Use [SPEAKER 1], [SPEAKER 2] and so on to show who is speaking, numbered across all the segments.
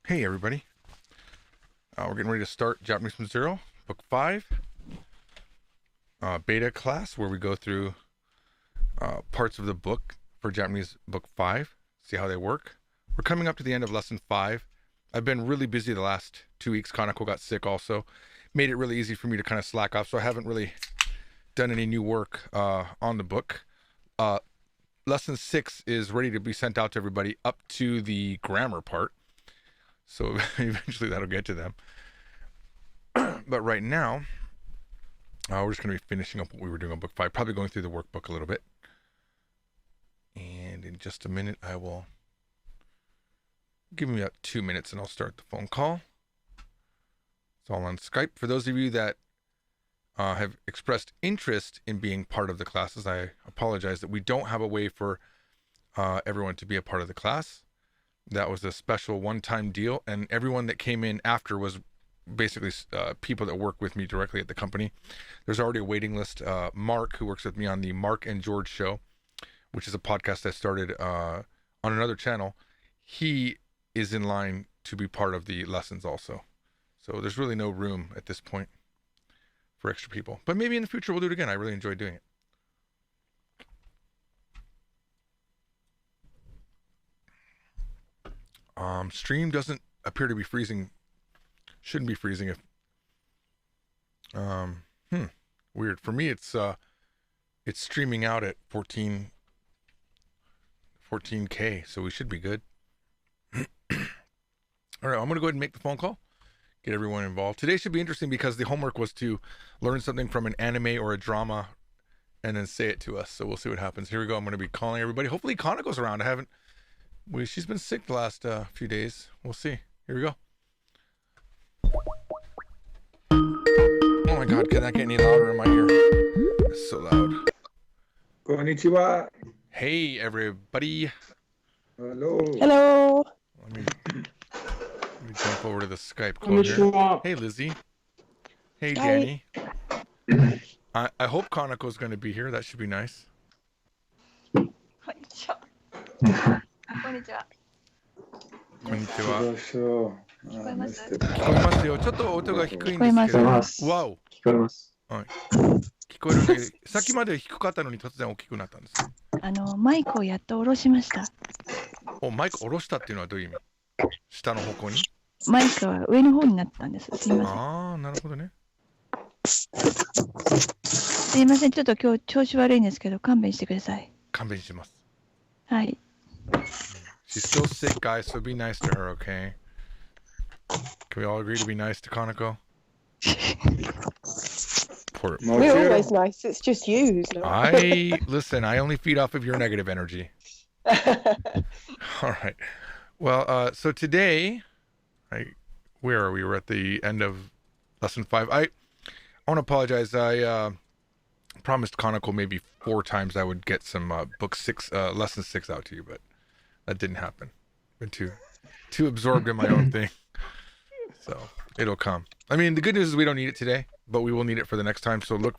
[SPEAKER 1] Hey everybody, we're getting ready to start Japanese from Zero, Book 5, beta class, where we go through parts of the book for Japanese Book 5, see how they work. We're coming up to the end of Lesson 5. I've been really busy the last 2 weeks. Kanako got sick also. Made it really easy for me to kind of slack off, so I haven't really done any new work on the book. Lesson 6 is ready to be sent out to everybody up to the grammar part. So eventually that'll get to them. But right now, we're just going to be finishing up what we were doing on Book 5, probably going through the workbook a little bit. And in just a minute, I will give me about 2 minutes and I'll start the phone call. It's all on Skype. For those of you that have expressed interest in being part of the classes, I apologize that we don't have a way for everyone to be a part of the class. That was a special one-time deal, and everyone that came in after was basically people that work with me directly at the company. There's already a waiting list. Mark, who works with me on the Mark and George show, which is a podcast I started on another channel, he is in line to be part of the lessons also. So there's really no room at this point for extra people. But maybe in the future we'll do it again. I really enjoy doing it. Stream doesn't appear to be freezing. Shouldn't be freezing if weird. For me it's streaming out at 14K, so we should be good. All right, I'm gonna go ahead and make the phone call, get everyone involved. Today should be interesting because the homework was to learn something from an anime or a drama and then say it to us. So we'll see what happens. Here we go. I'm gonna be calling everybody. Hopefully Kanako's around. She's been sick the last few days. We'll see. Here we go. Oh my God, can that get any louder in my ear? It's so loud.
[SPEAKER 2] Konnichiwa.
[SPEAKER 1] Hey, everybody.
[SPEAKER 2] Hello.
[SPEAKER 3] Hello.
[SPEAKER 1] Let me jump over to the Skype call here. Hey, Lizzie. Hey, Danny. I hope Kanako's going to be here. That should be nice.
[SPEAKER 3] こんにちは。こんにちは。
[SPEAKER 1] こんにちは。
[SPEAKER 3] 聞こえます？
[SPEAKER 1] 聞こえますよ。ちょっと音が低いんですけど。わお。
[SPEAKER 4] 聞こえます。
[SPEAKER 1] はい。聞こえるんだけど、さっきまで低かったのに突然大きくなったんです。
[SPEAKER 3] マイクをやっと下ろしました。
[SPEAKER 1] マイク下ろしたっていうのはどういう意味？下の方向に？
[SPEAKER 3] マイクは上の方になったんです。すいません。
[SPEAKER 1] ああ、なるほどね。
[SPEAKER 3] すいません。ちょっと今日調子悪いんですけど、勘弁してください。
[SPEAKER 1] 勘弁します。
[SPEAKER 3] はい。
[SPEAKER 1] She's still sick, guys, so be nice to her, okay? Can we all agree to be nice to Kanako? Poor.
[SPEAKER 5] We're always nice. It's just you.
[SPEAKER 1] Listen, I only feed off of your negative energy. All right. Well, so today, where are we? We're at the end of lesson 5. I want to apologize. I promised Kanako maybe 4 times I would get some lesson 6 out to you, but that didn't happen. Been too absorbed in my own thing. So it'll come. I mean, the good news is we don't need it today, but we will need it for the next time. So look,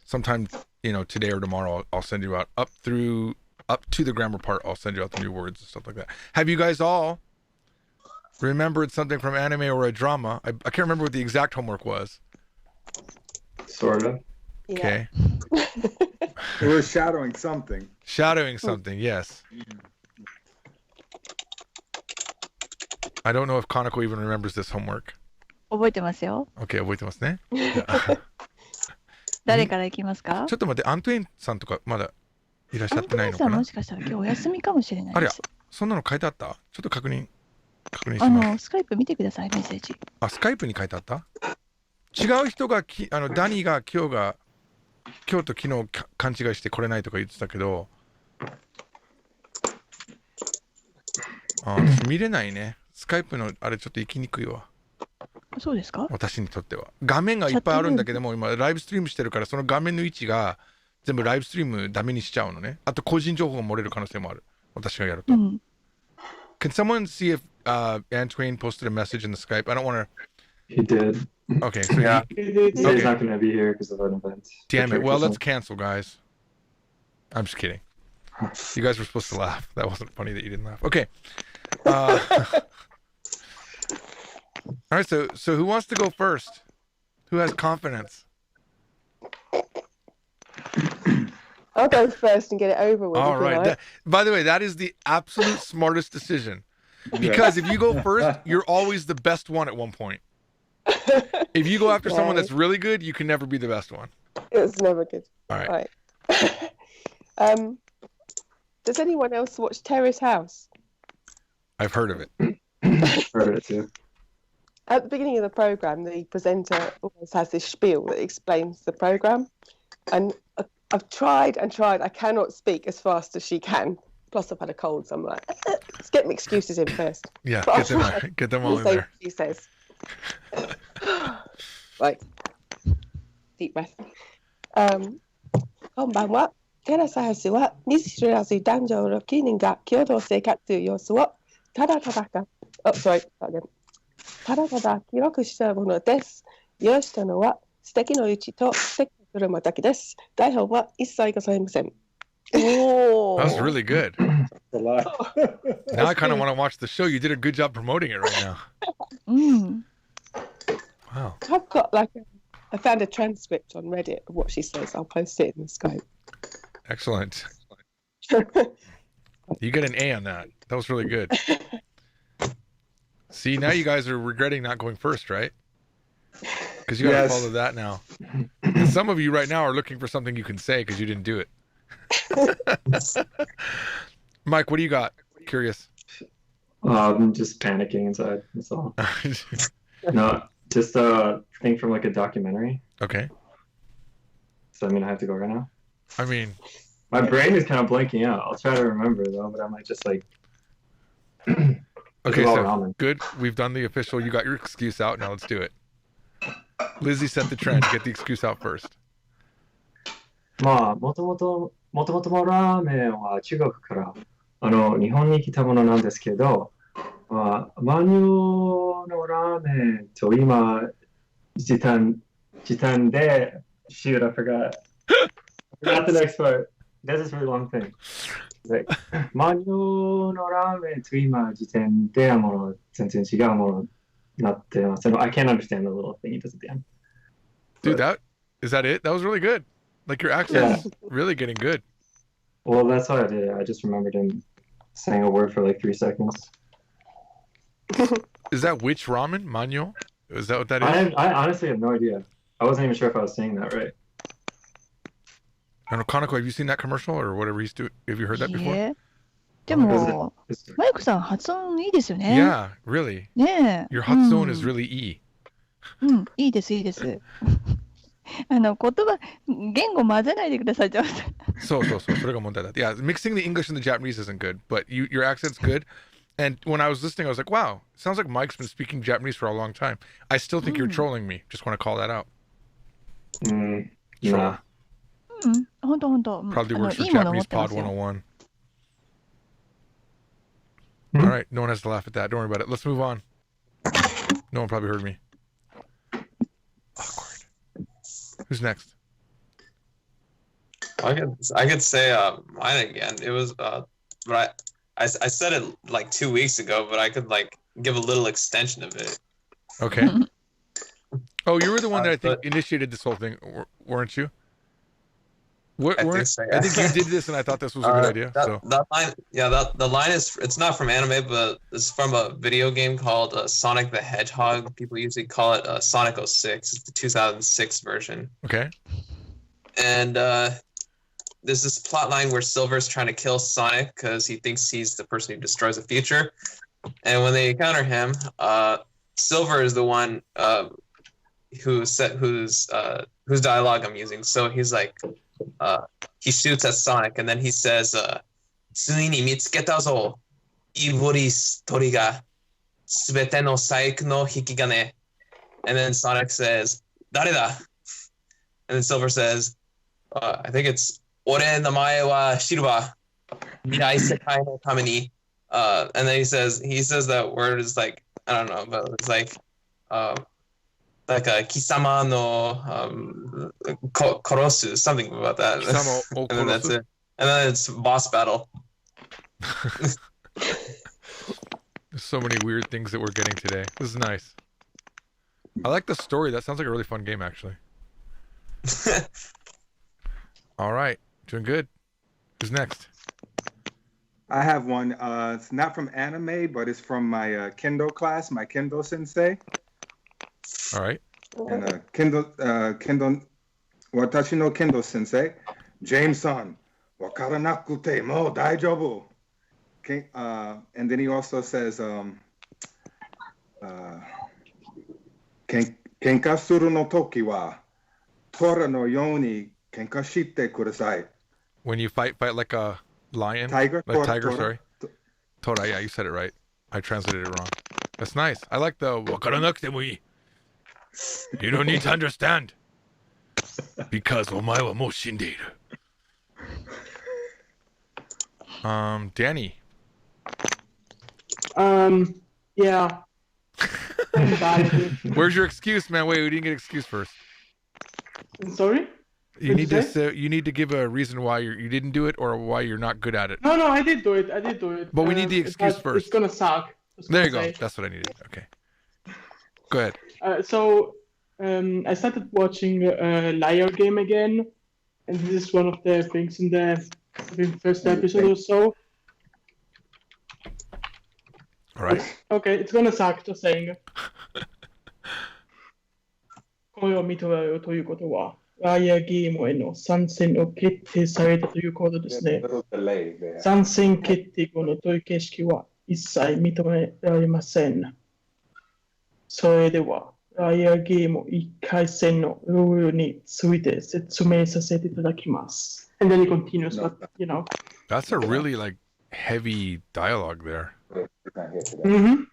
[SPEAKER 1] sometime, today or tomorrow, I'll send you out up to the grammar part. I'll send you out the new words and stuff like that. Have you guys all remembered something from anime or a drama? I can't remember what the exact homework was.
[SPEAKER 4] Sort of.
[SPEAKER 1] Okay.
[SPEAKER 2] We're shadowing something.
[SPEAKER 1] Shadowing something, yes. I don't know if Kanako even remembers this homework.
[SPEAKER 3] 覚えてますよ。
[SPEAKER 1] Okay, 覚えてますね。
[SPEAKER 3] 誰から行きますか？
[SPEAKER 1] ちょっと待って、アントゥエンさんとかまだいらっしゃってないのかな？
[SPEAKER 3] アントニーさんもしかしたら今日お休みかもしれないです。
[SPEAKER 1] あれ、そんなの書いてあった？ちょっと確認します。
[SPEAKER 3] スカイプ見てください、メッセージ。
[SPEAKER 1] スカイプに書いてあった？違う人がダニーが今日と昨日勘違いして来れないとか言ってたけど、見れないね。スカイプのあれちょっと行きにくいわ。
[SPEAKER 3] そうですか？
[SPEAKER 1] 私にとっては。画面がいっぱいあるんだけども、今ライブストリームしてるから、その画面の位置が全部ライブストリームダメにしちゃうのね。あと個人情報が漏れる可能性もある。私がやると。Can someone see if Antoine posted a message in the Skype? I don't want to.
[SPEAKER 4] He did.
[SPEAKER 1] Okay, so
[SPEAKER 4] yeah. He's not going to be here because of an event.
[SPEAKER 1] Damn it. Well, let's cancel, guys. I'm just kidding. You guys were supposed to laugh. That wasn't funny that you didn't laugh. Okay. All right, so who wants to go first? Who has confidence?
[SPEAKER 5] I'll go first and get it over with.
[SPEAKER 1] All
[SPEAKER 5] if you
[SPEAKER 1] right.
[SPEAKER 5] like.
[SPEAKER 1] By the way, that is the absolute smartest decision. Because if you go first, you're always the best one at one point. If you go after someone that's really good, you can never be the best one.
[SPEAKER 5] It's never good.
[SPEAKER 1] All right.
[SPEAKER 5] Does anyone else watch Terrace House?
[SPEAKER 1] I've heard of it.
[SPEAKER 4] Heard of it too.
[SPEAKER 5] At the beginning of the program, the presenter always has this spiel that explains the program, and I've tried and tried. I cannot speak as fast as she can. Plus, I've had a cold, so I'm like, let's get my excuses in first.
[SPEAKER 1] Yeah,
[SPEAKER 5] But
[SPEAKER 1] get them all in
[SPEAKER 5] say
[SPEAKER 1] there.
[SPEAKER 5] what she says. Right. Deep breath. こんばんは。テラスハウスは見知らず男女6人が共同生活という様子をただただか、sorry, again. ただただ記録したものです。用意したのは素敵な家と素敵な車だけです。台本は一切ございません。
[SPEAKER 3] お
[SPEAKER 1] That was really good.
[SPEAKER 2] A lot.
[SPEAKER 1] Now I kind of want to watch the show. You did a good job promoting it right now.
[SPEAKER 3] うん。
[SPEAKER 1] Wow.
[SPEAKER 5] I've got I found a transcript on Reddit of what she says. I'll post it in the Skype.
[SPEAKER 1] Excellent. You get an A on that. That was really good. See, now you guys are regretting not going first, right? Because you got to
[SPEAKER 2] Yes.
[SPEAKER 1] follow that now. And some of you right now are looking for something you can say because you didn't do it. Mike, what do you got? Curious.
[SPEAKER 4] I'm just panicking inside. That's all. No, just a thing from like a documentary.
[SPEAKER 1] Okay.
[SPEAKER 4] So I mean, I have to go right now.
[SPEAKER 1] I mean,
[SPEAKER 4] My brain is kind of blanking out. I'll try to remember though, but I might just like.
[SPEAKER 1] okay,
[SPEAKER 4] all
[SPEAKER 1] so
[SPEAKER 4] ramen.
[SPEAKER 1] good. We've done the official. You got your excuse out. Now let's do it. Lizzie set the trend. Get the excuse out first.
[SPEAKER 4] まあ、もともとのラーメンは中国から日本に来たものなんですけど、まあ、マニュのラーメンと今、時短で、shoot, I forgot the next part. That's this really long thing. Like, マニュのラーメンと今、時点で全然違うものになってます。I can't understand the little thing he does at the end.
[SPEAKER 1] Dude, is that it? That was really good. Like your accent's really getting good.
[SPEAKER 4] Well, that's how I did it. I just remembered him saying a word for like 3 seconds.
[SPEAKER 1] Is that which ramen? Manyo? Is that what that is?
[SPEAKER 4] I honestly have no idea. I wasn't even sure if I was saying that right.
[SPEAKER 1] I don't know, Kanako, have you seen that commercial or whatever he's doing? Have you heard that before?
[SPEAKER 3] でも、マイクさん発音いいですよね。
[SPEAKER 1] Yeah, really.
[SPEAKER 3] ねえ。
[SPEAKER 1] Your Hatsuon is really E.
[SPEAKER 3] うん、いいです、いいです。言葉、言語混ぜないでください。
[SPEAKER 1] So. それが問題だ. Yeah, mixing the English and the Japanese isn't good, but your accent's good. And when I was listening, I was like, wow, it sounds like Mike's been speaking Japanese for a long time. I still think you're trolling me. Just want to call that out.
[SPEAKER 4] Nah.
[SPEAKER 3] うん、ほんとほんと。
[SPEAKER 1] Probably works for
[SPEAKER 3] いいもの持っ
[SPEAKER 1] Japanese
[SPEAKER 3] てま
[SPEAKER 1] Pod
[SPEAKER 3] すよ。
[SPEAKER 1] 101. All right, no one has to laugh at that. Don't worry about it. Let's move on. No one probably heard me. Awkward. Who's next?
[SPEAKER 6] I could say mine again. It was but I said it like 2 weeks ago, but I could like give a little extension of it.
[SPEAKER 1] Okay. Oh, you were the one that I think initiated this whole thing, weren't you?
[SPEAKER 6] I think so, yeah.
[SPEAKER 1] I think you did this, and I thought this was a good idea.
[SPEAKER 6] That line, the line is, it's not from anime, but it's from a video game called Sonic the Hedgehog. People usually call it Sonic 06. It's the 2006 version.
[SPEAKER 1] Okay.
[SPEAKER 6] And there's this plot line where Silver's trying to kill Sonic because he thinks he's the person who destroys the future. And when they encounter him, Silver is the one whose dialogue I'm using. So he's like, he shoots at Sonic, and then he says, ついに見つけたぞ、イボリス鳥が、すべての細工の引き金. And then Sonic says, 誰だ? And then Silver says, I think it's, 俺の名前はシルバー、未来世界のために. And then he says that word is like, I don't know, but it's like a kisama no korosu, something about that.
[SPEAKER 1] Kisama o
[SPEAKER 6] And then that's
[SPEAKER 1] korosu?
[SPEAKER 6] it. And then it's boss battle.
[SPEAKER 1] There's so many weird things that we're getting today. This is nice. I like the story. That sounds like a really fun game, actually. All right. Doing good. Who's next?
[SPEAKER 2] I have one. It's not from anime, but it's from my Kindle class, my Kindle sensei.
[SPEAKER 1] All right.
[SPEAKER 2] And Kindle, watashi no Kindle sensei, James-san, wakaranakute mo daijoubu. And then he also says, kenka suru no toki wa tora no yoni kenka shite kudasai.
[SPEAKER 1] When you fight like a lion?
[SPEAKER 2] Tiger?
[SPEAKER 1] Like tiger,
[SPEAKER 2] Tora.
[SPEAKER 1] sorry. Tora, yeah, you said it right. I translated it wrong. That's nice. I like the wakaranakute mo ii. You don't need to understand. Because omae wa mou shindeiru. Danny.
[SPEAKER 7] Yeah. I'm bad at it.
[SPEAKER 1] Where's your excuse, man? Wait, we didn't get an excuse first.
[SPEAKER 7] Sorry?
[SPEAKER 1] You need to say, you need to give a reason why you didn't do it or why you're not good at it.
[SPEAKER 7] No, I did do it.
[SPEAKER 1] But we need the excuse first.
[SPEAKER 7] It's gonna suck.
[SPEAKER 1] There you go. That's what I needed. Okay. Go ahead.
[SPEAKER 7] I started watching Liar Game again, and this is one of the things in the first episode or so.
[SPEAKER 1] All right.
[SPEAKER 7] Okay, it's gonna suck, just saying. これを認めるということは、ライアーゲームへの参戦を決定されたということですね。参戦決定後の取り消しは一切認められません。それでは、ライアーゲーム1回戦のルールについて説明させていただきます。And then he continues, but you know.
[SPEAKER 1] That's a really like heavy dialogue there.
[SPEAKER 7] Mm-hmm.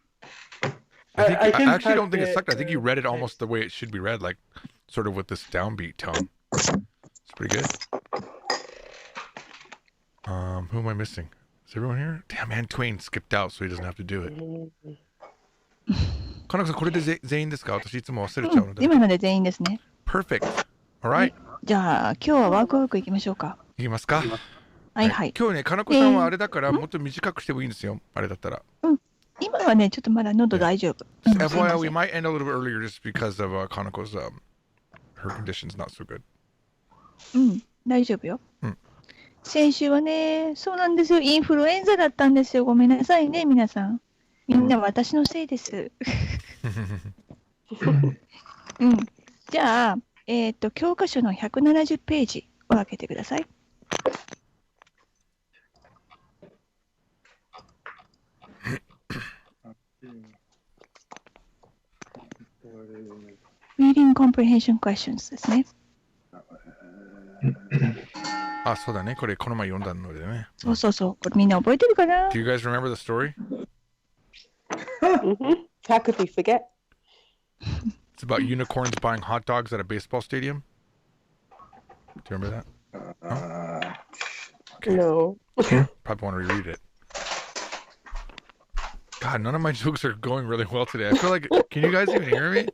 [SPEAKER 1] I actually don't think it sucked. I think you read it almost the way it should be read, like sort of with this downbeat tone. It's pretty good. Who am I missing? Is everyone here? Damn, man, Twain skipped out, so he doesn't have to do it. かなこさん、これで全員ですか？私いつも忘れちゃうので。
[SPEAKER 3] 今ので全員ですね。
[SPEAKER 1] Perfect. Alright.
[SPEAKER 3] じゃあ、今日はワークワーク行きましょうか。
[SPEAKER 1] いきますか。
[SPEAKER 3] はいはい。
[SPEAKER 1] 今日ね、かなこさんはあれだから、もっと短くしてもいいんですよ。あれだったら。
[SPEAKER 3] 今はね、ちょっとまだ喉大丈夫。
[SPEAKER 1] FYI, we might end a little bit earlier just because of Kanako's, her condition's not so good.
[SPEAKER 3] 大丈夫よ。先週はね、そうなんですよ。インフルエンザだったんですよ。ごめんなさいね、皆さん。みんな私のせいです。じゃあ、教科書の170ページを開けてください。Reading comprehension questions ですね。
[SPEAKER 1] あ、そうだね。これこの前読んだのでね。
[SPEAKER 3] そうそうそう。これみんな覚えてるかな？
[SPEAKER 1] Do you guys remember the story?
[SPEAKER 5] How could we forget?
[SPEAKER 1] It's about unicorns buying hot dogs at a baseball stadium. Do you remember that?
[SPEAKER 5] No.
[SPEAKER 1] Probably want to reread it. God, none of my jokes are going really well today. I feel like, can you guys even hear me?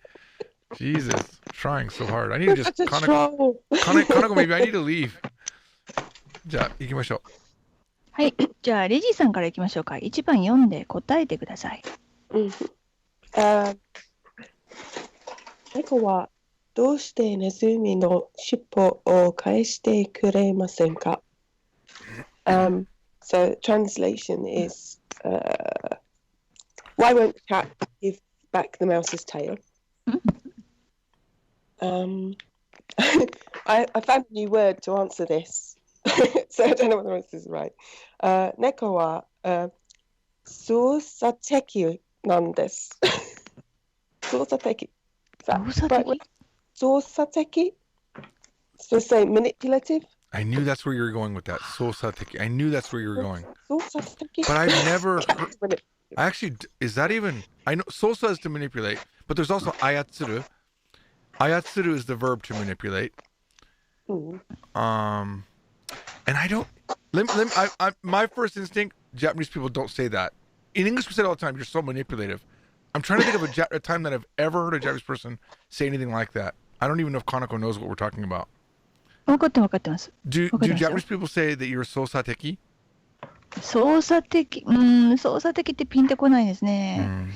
[SPEAKER 1] Jesus, I'm trying so hard. I need to just, Kanako, maybe I need to leave. じゃあ、行きましょう。
[SPEAKER 3] はい。じゃあ、レジさんから行きましょうか。1番読んで答えてください。
[SPEAKER 5] 猫はどうしてネズミの尻尾を返してくれませんか？ So translation is why won't the cat give back the mouse's tail? I found a new word to answer this, so I don't know whether this is right. 猫は操作的なんです。操作的。操作的? So say manipulative.
[SPEAKER 1] I knew that's where you were going with that. Sosateki. I knew that's where you were going.
[SPEAKER 5] 操作的.
[SPEAKER 1] But I've never heard... Actually, is that even... I know sosa is to manipulate, but there's also ayatsuru. Ayatsuru is the verb to manipulate. And I don't... my first instinct, Japanese people don't say that. In English, we say it all the time, you're so manipulative. I'm trying to think of a time that I've ever heard a Japanese person say anything like that. I don't even know if Kanako knows what we're talking about.
[SPEAKER 3] 分かってます。
[SPEAKER 1] Do Japanese people say that you're sosateki?
[SPEAKER 3] 操作的ってピンとこないですね。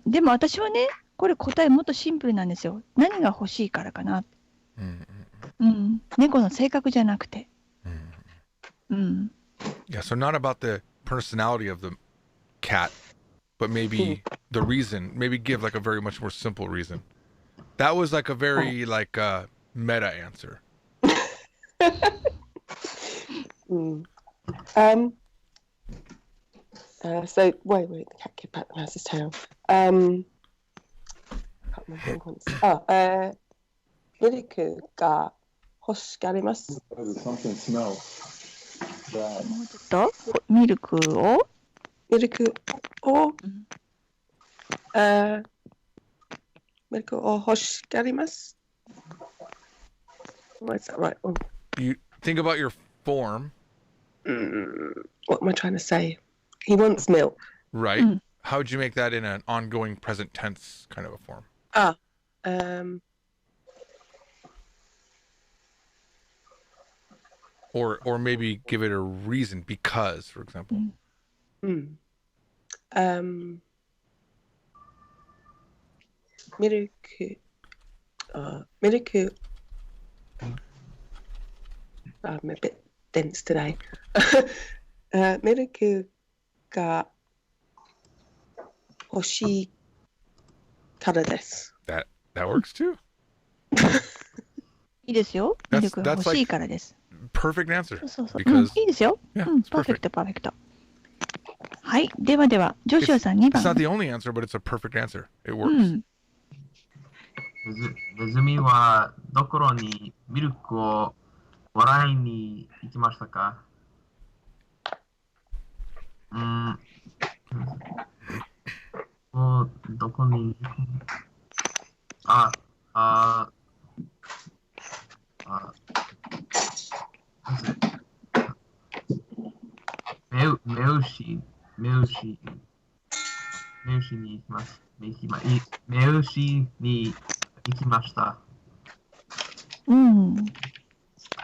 [SPEAKER 3] でも私はね、これ答えもっとシンプルなんですよ。何が欲しいからかな。猫の性格じゃなくて。
[SPEAKER 1] Yeah, so not about the personality of the cat, but maybe the reason. Maybe give like a very much more simple reason. That was like a very like meta answer.
[SPEAKER 5] So wait, the cat kid back the mouse's tail. Milk が欲しがります。
[SPEAKER 2] Something smells bad.
[SPEAKER 3] もうちょっとミルクを
[SPEAKER 5] ミルクを欲しがります。Why is that right?
[SPEAKER 1] You think about your form.
[SPEAKER 5] What am I trying to say? He wants milk.
[SPEAKER 1] Right. How would you make that in an ongoing present tense kind of a form? Or maybe give it a reason, because, for example.
[SPEAKER 5] Milk. I'm a bit dense today. ミルクが欲しいからです。
[SPEAKER 1] That works too.
[SPEAKER 3] いいですよ。ミルクが欲しいからです。
[SPEAKER 1] Perfect answer.
[SPEAKER 3] そう。
[SPEAKER 1] Because
[SPEAKER 3] いいですよ。
[SPEAKER 1] yeah,
[SPEAKER 3] パーフェクト、パーフェクト。はい。では、ジョシュアさん2
[SPEAKER 1] it's
[SPEAKER 3] 番。
[SPEAKER 1] not the only answer, but it's a perfect answer. It works.
[SPEAKER 6] ネズミはどこにミルクをもらいに行きましたか？どこに目牛に行きます。目牛に行きました。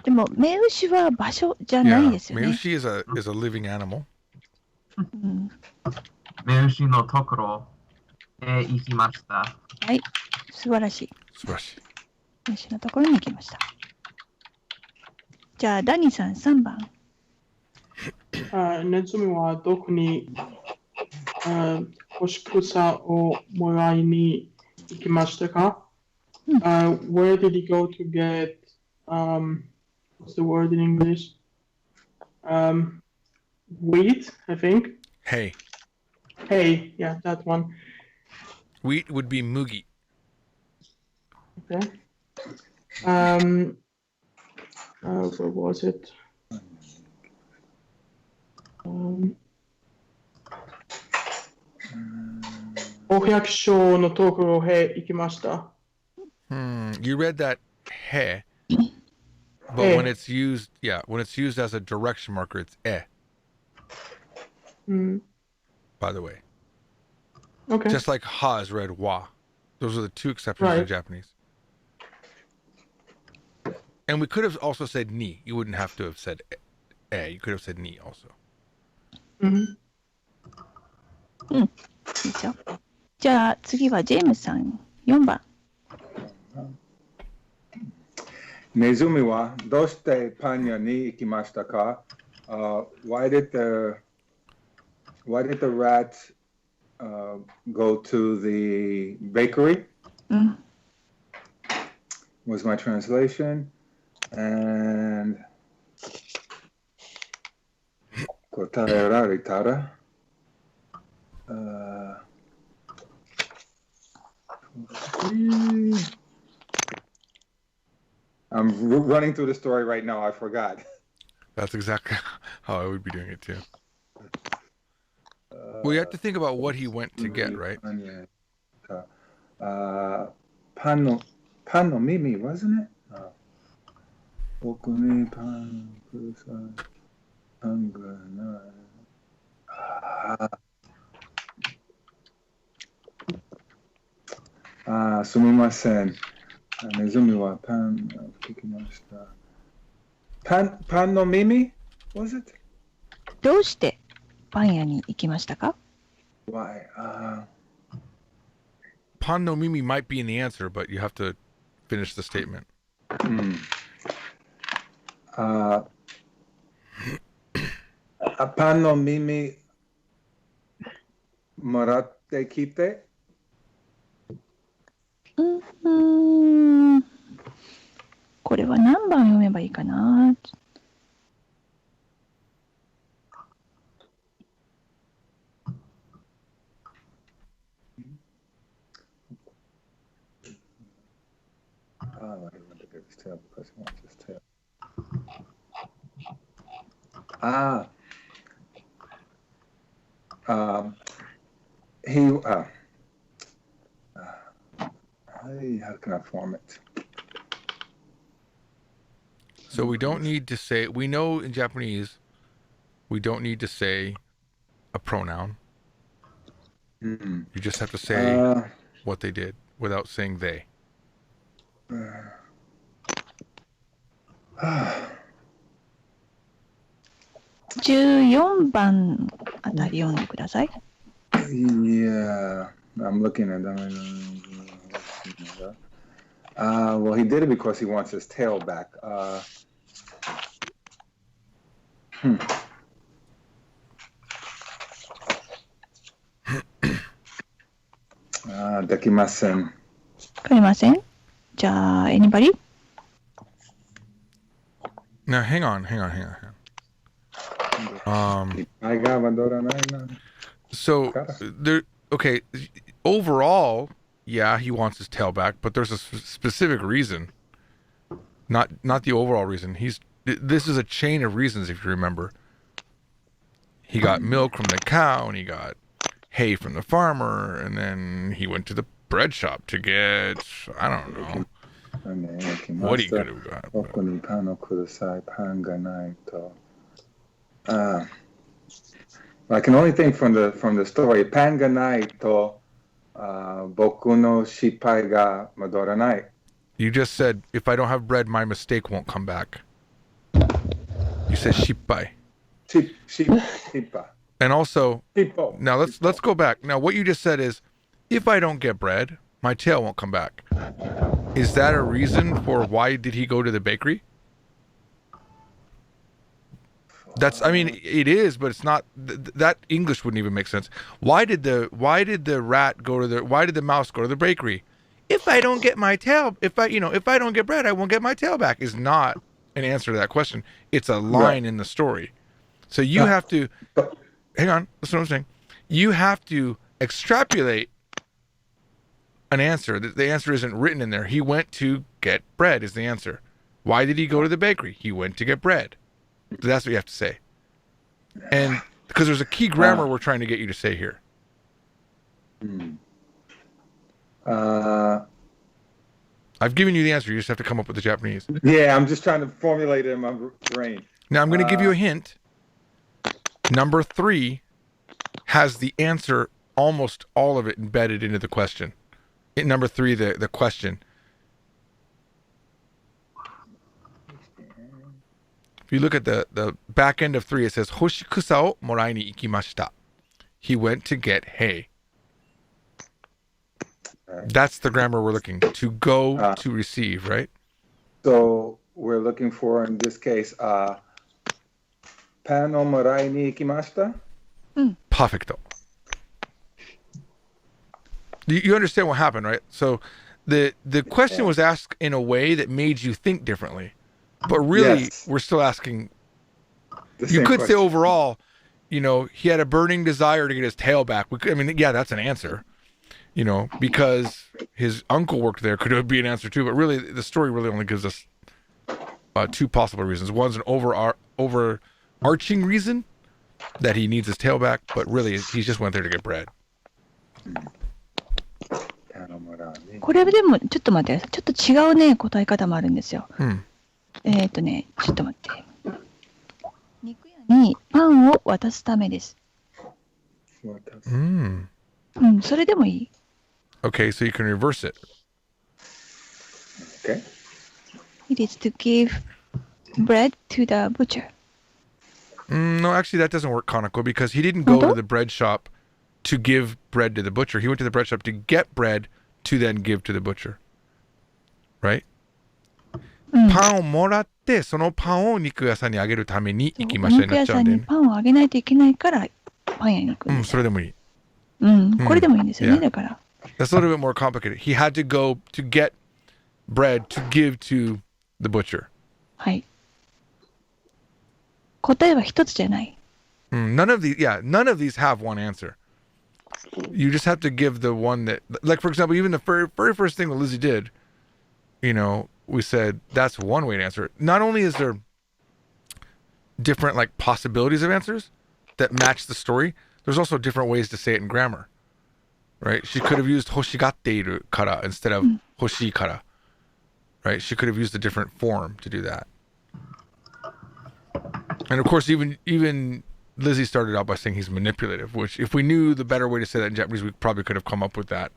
[SPEAKER 3] でも、目牛は場所じゃないですよね。
[SPEAKER 1] 目牛 is a living animal.
[SPEAKER 6] 目牛のところへ行きました。
[SPEAKER 3] はい。素晴らしい。目牛のところに行きました。じゃあ、ダニーさん3番。
[SPEAKER 7] ネズミはどこに干し草をもらいに行きましたか？ Where did he go to get what's the word in English? Wheat, I think.
[SPEAKER 1] Hay.
[SPEAKER 7] Hay, yeah, that one.
[SPEAKER 1] Wheat would be mugi.
[SPEAKER 7] Okay. Where was it? お百姓のところへ行きました。
[SPEAKER 1] You read that he, but when it's used as a direction marker, it's e. By the way.
[SPEAKER 7] Okay.
[SPEAKER 1] Just like ha is read wa. Those are the two exceptions in Japanese. And we could have also said ni. You wouldn't have to have said e. You could have said ni also.
[SPEAKER 3] いいですよ。じゃあ次はジェームスさん4番。
[SPEAKER 2] ネズミはどうしてパン屋に行きましたか？ Why did the rat go to the bakery? Was my translation. And 答えられたらI'm running through the story right now. I forgot.
[SPEAKER 1] That's exactly how I would be doing it too. Well, you have to think about what he went to get, right?
[SPEAKER 2] パンの耳, wasn't it? 僕にパンください。パンがない。すみません。ネズミはパンを聞きました。パンの耳 was it?
[SPEAKER 3] どうしてパン屋に行きましたか？
[SPEAKER 2] Why?
[SPEAKER 1] pan no mimi might be in the answer, but you have to finish the statement.
[SPEAKER 2] Pan no mimi moratte kite?
[SPEAKER 3] これは何番読めばいいかな。
[SPEAKER 2] I didn't want to get his tail because he wants his tail. How can I form it?
[SPEAKER 1] So we don't need to say, we know in Japanese, we don't need to say a pronoun. You just have to say what they did without saying they.
[SPEAKER 3] 14番あたり読んでください。
[SPEAKER 2] Yeah, I'm looking at them. Well, he did it because he wants his tail back. Dekimasen.
[SPEAKER 3] わかりません。じゃあ、anybody?
[SPEAKER 1] Now, hang on. So there. Okay. Overall, yeah, he wants his tail back, but there's a specific reason. Not the overall reason. This is a chain of reasons, if you remember. He got milk from the cow, and he got hay from the farmer, and then he went to the bread shop to get, I don't know. What he could have got.
[SPEAKER 2] I can only think from the story. Pan ga nai to boku no shippai ga madoranai.
[SPEAKER 1] You just said, if I don't have bread, my mistake won't come back. You said shippai.
[SPEAKER 2] Shippa.
[SPEAKER 1] And also,
[SPEAKER 2] Shippo.
[SPEAKER 1] now let's go back. Now what you just said is, if I don't get bread, my tail won't come back. Is that a reason for why did he go to the bakery? I mean, it is, but it's not. That English wouldn't even make sense. Why did the mouse go to the bakery? If I don't get my tail, if I don't get bread, I won't get my tail back. Is not an answer to that question. It's a line in the story. So you have to, hang on, that's what I'm saying. You have to extrapolate an answer. The answer isn't written in there. He went to get bread is the answer. Why did he go to the bakery? He went to get bread. So that's what you have to say. And because there's a key grammar we're trying to get you to say here. I've given you the answer. You just have to come up with the Japanese.
[SPEAKER 2] Yeah, I'm just trying to formulate it in my brain.
[SPEAKER 1] Now I'm going to give you a hint. Number 3 has the answer, almost all of it embedded into the question. In number 3, the question. If you look at the back end of 3, it says, Hoshikusa o morai ni ikimashita. He went to get hay. That's the grammar we're looking to go to receive, right?
[SPEAKER 2] So we're looking for, in this case, pan o morai ni ikimashita?
[SPEAKER 1] Perfecto. You understand what happened, right? So the question was asked in a way that made you think differently. But really, we're still asking. You could say overall, he had a burning desire to get his tail back. Yeah, that's an answer. Because his uncle worked there could be an answer too. But really, the story really only gives us 2 possible reasons. One's an overarching reason that he needs his tail back, but really, he just went there to get bread.
[SPEAKER 3] これでもちょっと待って、ちょっと違うね答え方もあるんですよ。ちょっと待って。肉屋にパンを渡すためです。それでもいい。
[SPEAKER 1] Okay, so you can reverse it.
[SPEAKER 2] Okay.
[SPEAKER 3] It is to give bread to the butcher.
[SPEAKER 1] No, actually, that doesn't work, Kanako, because he didn't go to the bread shop to give bread to the butcher. He went to the bread shop to get bread to then give to the butcher. Right?
[SPEAKER 3] うん、
[SPEAKER 1] パンをもらって、そのパンを肉屋さんにあげるために
[SPEAKER 3] そう
[SPEAKER 1] 行きましょうに
[SPEAKER 3] 肉屋さ
[SPEAKER 1] なっちゃうんんで、ね。
[SPEAKER 3] にパンをあげないといけないからパン屋に行くんですよ。
[SPEAKER 1] それでもいい。
[SPEAKER 3] うん、これでもいいんですよね、
[SPEAKER 1] Yeah.
[SPEAKER 3] だから。
[SPEAKER 1] That's a little bit more complicated. He had to go to get bread to give to the butcher.
[SPEAKER 3] はい。答えは一つじゃない。
[SPEAKER 1] None of these have one answer. You just have to give the one that, like, for example, even the very first thing that Lizzie did, you know, we said that's one way to answer it. Not only is there different, like, possibilities of answers that match the story, there's also different ways to say it in grammar, right? She could have used hoshigatteiru kara instead of hoshii kara, right? She could have used a different form to do that. And of course, even Lizzie started out by saying he's manipulative, which if we knew the better way to say that in Japanese, we probably could have come up with that.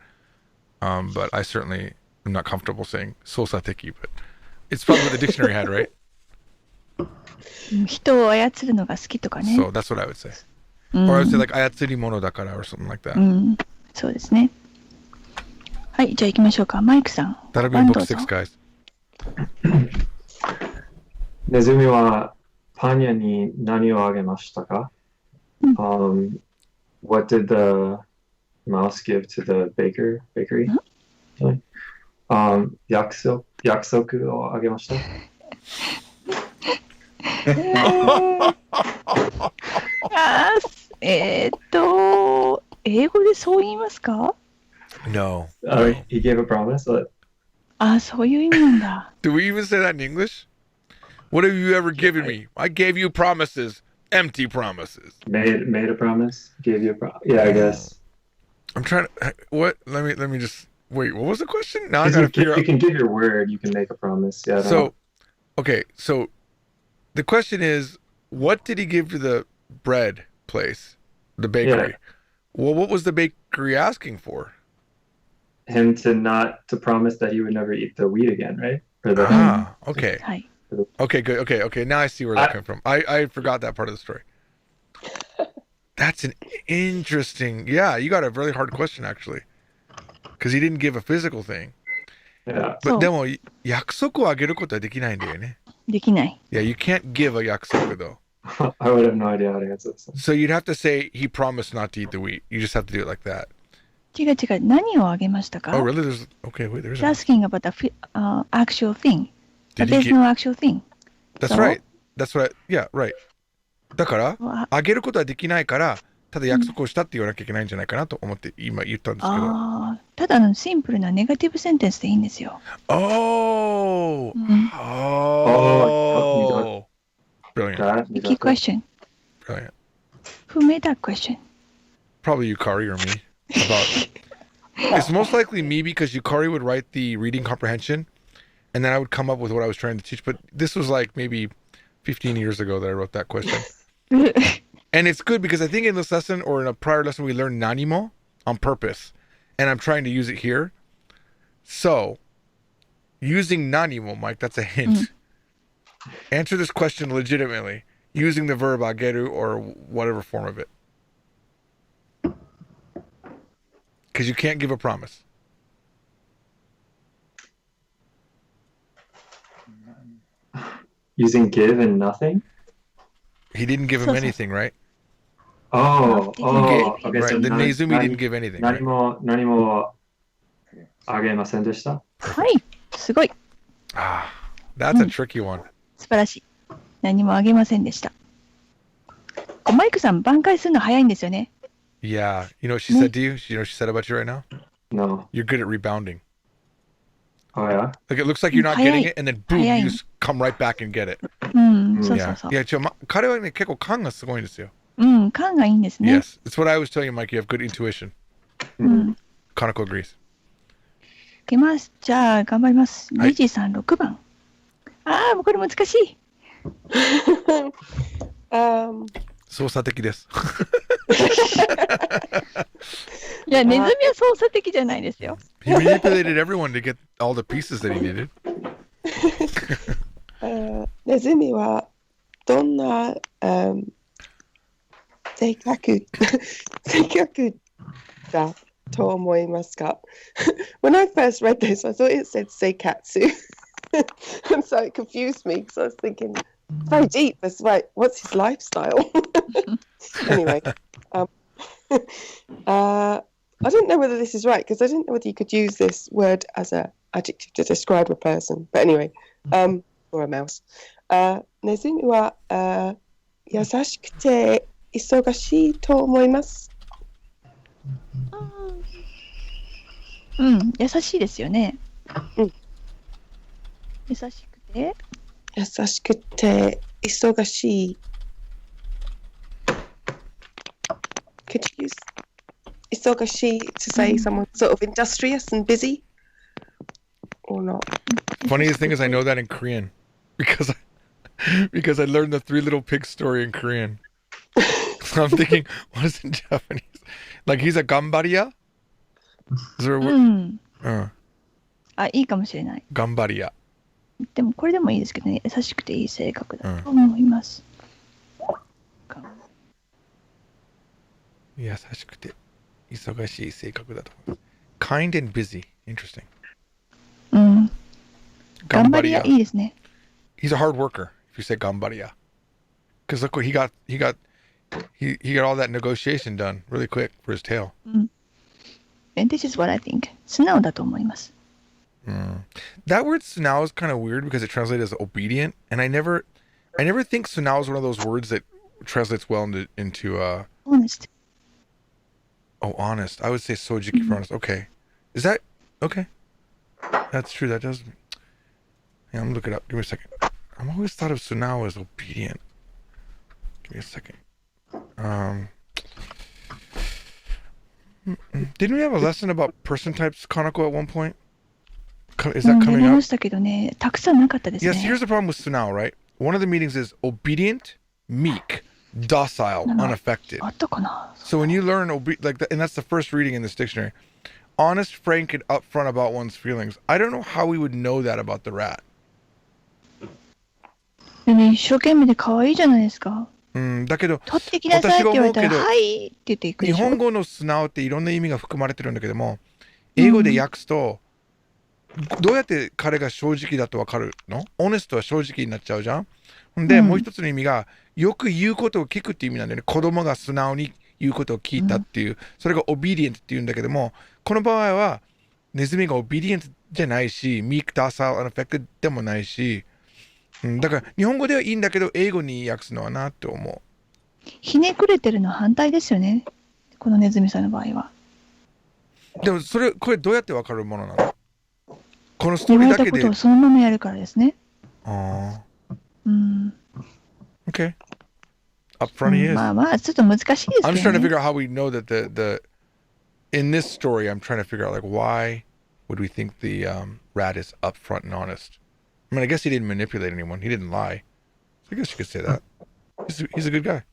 [SPEAKER 1] But I certainly am not comfortable saying sousateki, but it's probably what the dictionary had, right?
[SPEAKER 3] 人を操るのが好きとかね。
[SPEAKER 1] So that's what I would say.
[SPEAKER 3] うん、
[SPEAKER 1] Or I would say like 操り物だから or something like that.
[SPEAKER 3] うん、そうですね。はい、じゃあ行きましょうか。マイクさん。
[SPEAKER 1] That'll be in
[SPEAKER 3] ど
[SPEAKER 1] book
[SPEAKER 3] うぞ
[SPEAKER 1] 6, guys.
[SPEAKER 4] ネズミはパン屋に何をあげましたか、What did the mouse give to the bakery? Sorry. 約束をあげました。
[SPEAKER 3] 英語でそう言いますか？
[SPEAKER 1] No.
[SPEAKER 4] He gave a promise.
[SPEAKER 3] そういう意味なんだ。
[SPEAKER 1] Do we even say that in English? What have you ever given me? I gave you promises, empty promises.
[SPEAKER 4] Made a promise, gave you a promise. Yeah, I guess.
[SPEAKER 1] I'm trying to. What? Let me just wait. What was the question? Now I gotta figure out.
[SPEAKER 4] You can give your word. You can make a promise. Yeah.
[SPEAKER 1] So, okay. So, the question is, what did he give to the bread place, the bakery?
[SPEAKER 4] Yeah.
[SPEAKER 1] Well, what was the bakery asking for?
[SPEAKER 4] Him to promise that he would never eat the wheat again, right?
[SPEAKER 1] Okay.
[SPEAKER 3] はい。
[SPEAKER 1] Okay, good. Okay. Now I see where that came from. I forgot that part of the story. That's an interesting. Yeah, you got a really hard question actually, because he didn't give a physical thing.
[SPEAKER 4] Yeah.
[SPEAKER 1] But でも約束をあげることはできないんだよね。
[SPEAKER 3] できない。
[SPEAKER 1] Yeah, you can't give a 約束 though.
[SPEAKER 4] I would have no idea how to answer this.
[SPEAKER 1] So you'd have to say he promised not to eat the wheat. You just have to do it like that.
[SPEAKER 3] 違う。何をあげましたか？
[SPEAKER 1] Oh, really? There's
[SPEAKER 3] He's asking about the actual thing.
[SPEAKER 1] Did
[SPEAKER 3] There's
[SPEAKER 1] he
[SPEAKER 3] no actual thing.
[SPEAKER 1] That's
[SPEAKER 3] So?
[SPEAKER 1] right. That's what. Yeah, right. だからあげることはできないからただ約束をしたって言わなきゃいけないんじゃないかなと思って今言ったんですけど。
[SPEAKER 3] ただのシンプルなネガティブセンテンスでいいんですよ。
[SPEAKER 1] Oh. Brilliant.
[SPEAKER 3] Tricky question.
[SPEAKER 1] Brilliant.
[SPEAKER 3] Who made that question?
[SPEAKER 1] Probably Yukari or me. It's most likely me because Yukari would write the reading comprehension and then I would come up with what I was trying to teach. But this was like maybe 15 years ago that I wrote that question. And it's good because I think in this lesson or in a prior lesson we learned nanimo on purpose. And I'm trying to use it here. So, using nanimo, Mike, that's a hint. Answer this question legitimately using the verb ageru or whatever form of it. Because you can't give a promise.
[SPEAKER 4] Using give and nothing?
[SPEAKER 1] He didn't give him anything, right?
[SPEAKER 4] Okay.
[SPEAKER 1] Right.
[SPEAKER 4] So
[SPEAKER 1] the Neizumi didn't give anything. Right?
[SPEAKER 4] 何もあげませんでした。
[SPEAKER 3] はい、すごい。
[SPEAKER 1] That's a tricky one.
[SPEAKER 3] 素晴らしい。何もあげませんでした。マイクさん、挽回するの早いんですよね。
[SPEAKER 1] Yeah. You know what she said to you? You know what she said about you right now?
[SPEAKER 4] No.
[SPEAKER 1] You're good at rebounding.
[SPEAKER 4] Oh, yeah?
[SPEAKER 1] Like it looks like you're not getting it, and then boom, you just come right back and get it.
[SPEAKER 3] そうそうそう。
[SPEAKER 1] いや、彼はね、結構勘がすごいんですよ。
[SPEAKER 3] 勘がいいんですね。
[SPEAKER 1] Yes. It's what I was telling you, Mike. You have good intuition. Kanako agrees.
[SPEAKER 3] いきます。じゃあ、頑張ります。リジさん、6番。もうこれ難しい。
[SPEAKER 1] 操作的です。
[SPEAKER 3] いや、ネズミは操作的じゃないですよ。
[SPEAKER 1] He manipulated everyone to get all the pieces that he needed.
[SPEAKER 5] ネズミはどんな性格だ to omoimasu ka? When I first read this, I thought it said seikatsu. And so it confused me because I was thinking, very deep. That's right. What's his lifestyle? Anyway, I didn't know whether this is right because I didn't know whether you could use this word as an adjective to describe a person. But anyway, or a mouse. ネズミは優しくて忙しいと思います。
[SPEAKER 3] うん、優しいですよね。
[SPEAKER 5] うん。
[SPEAKER 3] 優しくて
[SPEAKER 5] 優しくて忙しい。Could you use 忙しい to say someone sort of industrious and busy or not?
[SPEAKER 1] Funniest thing is I know that in Korean because I learned the Three Little Pigs story in Korean. So I'm thinking, what is it in Japanese? Like he's a gambaria? Is there a word?
[SPEAKER 3] あ、いいかもしれない。
[SPEAKER 1] Gambaria.
[SPEAKER 3] でもこれでもいいですけどね、優しくていい性格だと思います。
[SPEAKER 1] 優しくて忙しい性格だと思います。Kind and busy. Interesting.
[SPEAKER 3] うん。頑張り屋いいですね。
[SPEAKER 1] He's a hard worker if you say gambaria. Because look what he got all that negotiation done really quick for his tail.
[SPEAKER 3] And this is what I think. 素直だと思います。
[SPEAKER 1] That word sunao is kind of weird because it translates as obedient, and I never think sunao is one of those words that translates well into
[SPEAKER 3] honest.
[SPEAKER 1] Oh, honest. I would say sojiki for honest. Okay. Is that okay? That's true. That does. Yeah, I'm gonna look it up. Give me a second. I've always thought of sunao as obedient. Give me a second. Didn't we have a lesson about person types, Kanako, at one point? Is that coming up? Yes, here's the problem with sunao, right? One of the meanings is obedient, meek, docile, unaffected. So when you learn and that's the first reading in this dictionary, honest, frank, and upfront about one's feelings. I don't know how we would know that about the rat.
[SPEAKER 3] 一生懸命で可愛いじゃないですか。
[SPEAKER 1] だけど
[SPEAKER 3] 取ってきなさいって言われたらはいって言っていくでしょ。
[SPEAKER 1] 日本語の素直っていろんな意味が含まれてるんだけども、英語で訳すと、どうやって彼が正直だと分かるの？オネストは正直になっちゃうじゃん。で、もう一つの意味がよく言うことを聞くっていう意味なんだよね。子供が素直に言うことを聞いたっていう、それがオビディエントっていうんだけども、この場合はネズミがオビディエントじゃないし、ミーク、ダーサイル、アンアフェクテッドでもないし、だから日本語ではいいんだけど英語に訳すのはなって思う。
[SPEAKER 3] ひねくれてるの反対ですよね。このネズミさんの場合は。
[SPEAKER 1] でもこれどうやってわかるものなの？このストーリーだけで。
[SPEAKER 3] 言われたことをそのままやるからですね。
[SPEAKER 1] Okay. Up front he is.
[SPEAKER 3] まあまあちょっと難しいですけどね。
[SPEAKER 1] I'm just trying to figure out how we know that the in this story I'm trying to figure out like why would we think the rat is upfront and honest? I mean I guess he didn't manipulate anyone. He didn't lie. So I guess you could say that. He's a good guy.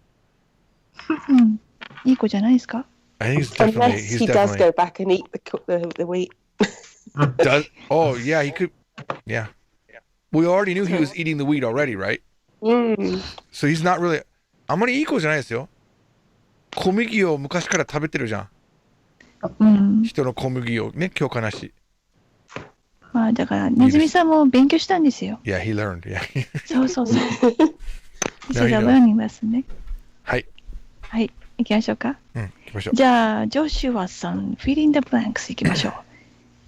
[SPEAKER 3] いい子じゃないですか?
[SPEAKER 1] I think he
[SPEAKER 5] does go back and eat the wheat.
[SPEAKER 1] Oh yeah, he could. Yeah. We already knew he was eating the wheat already, right? So he's not really. あんまりいい子じゃないですよ。小麦を昔から食べてるじゃん。人の小麦をね、今日悲しい。
[SPEAKER 3] まあだからネズミさんも勉強したんですよ。
[SPEAKER 1] Yeah, he learned. Yeah.
[SPEAKER 3] そうそうそう。This is a learning lesson ね。
[SPEAKER 1] はい。
[SPEAKER 3] はい、行きましょうか。
[SPEAKER 1] 行きましょう。
[SPEAKER 3] じゃあ、ジョシュアさん、Fill in the blanks 行きましょう。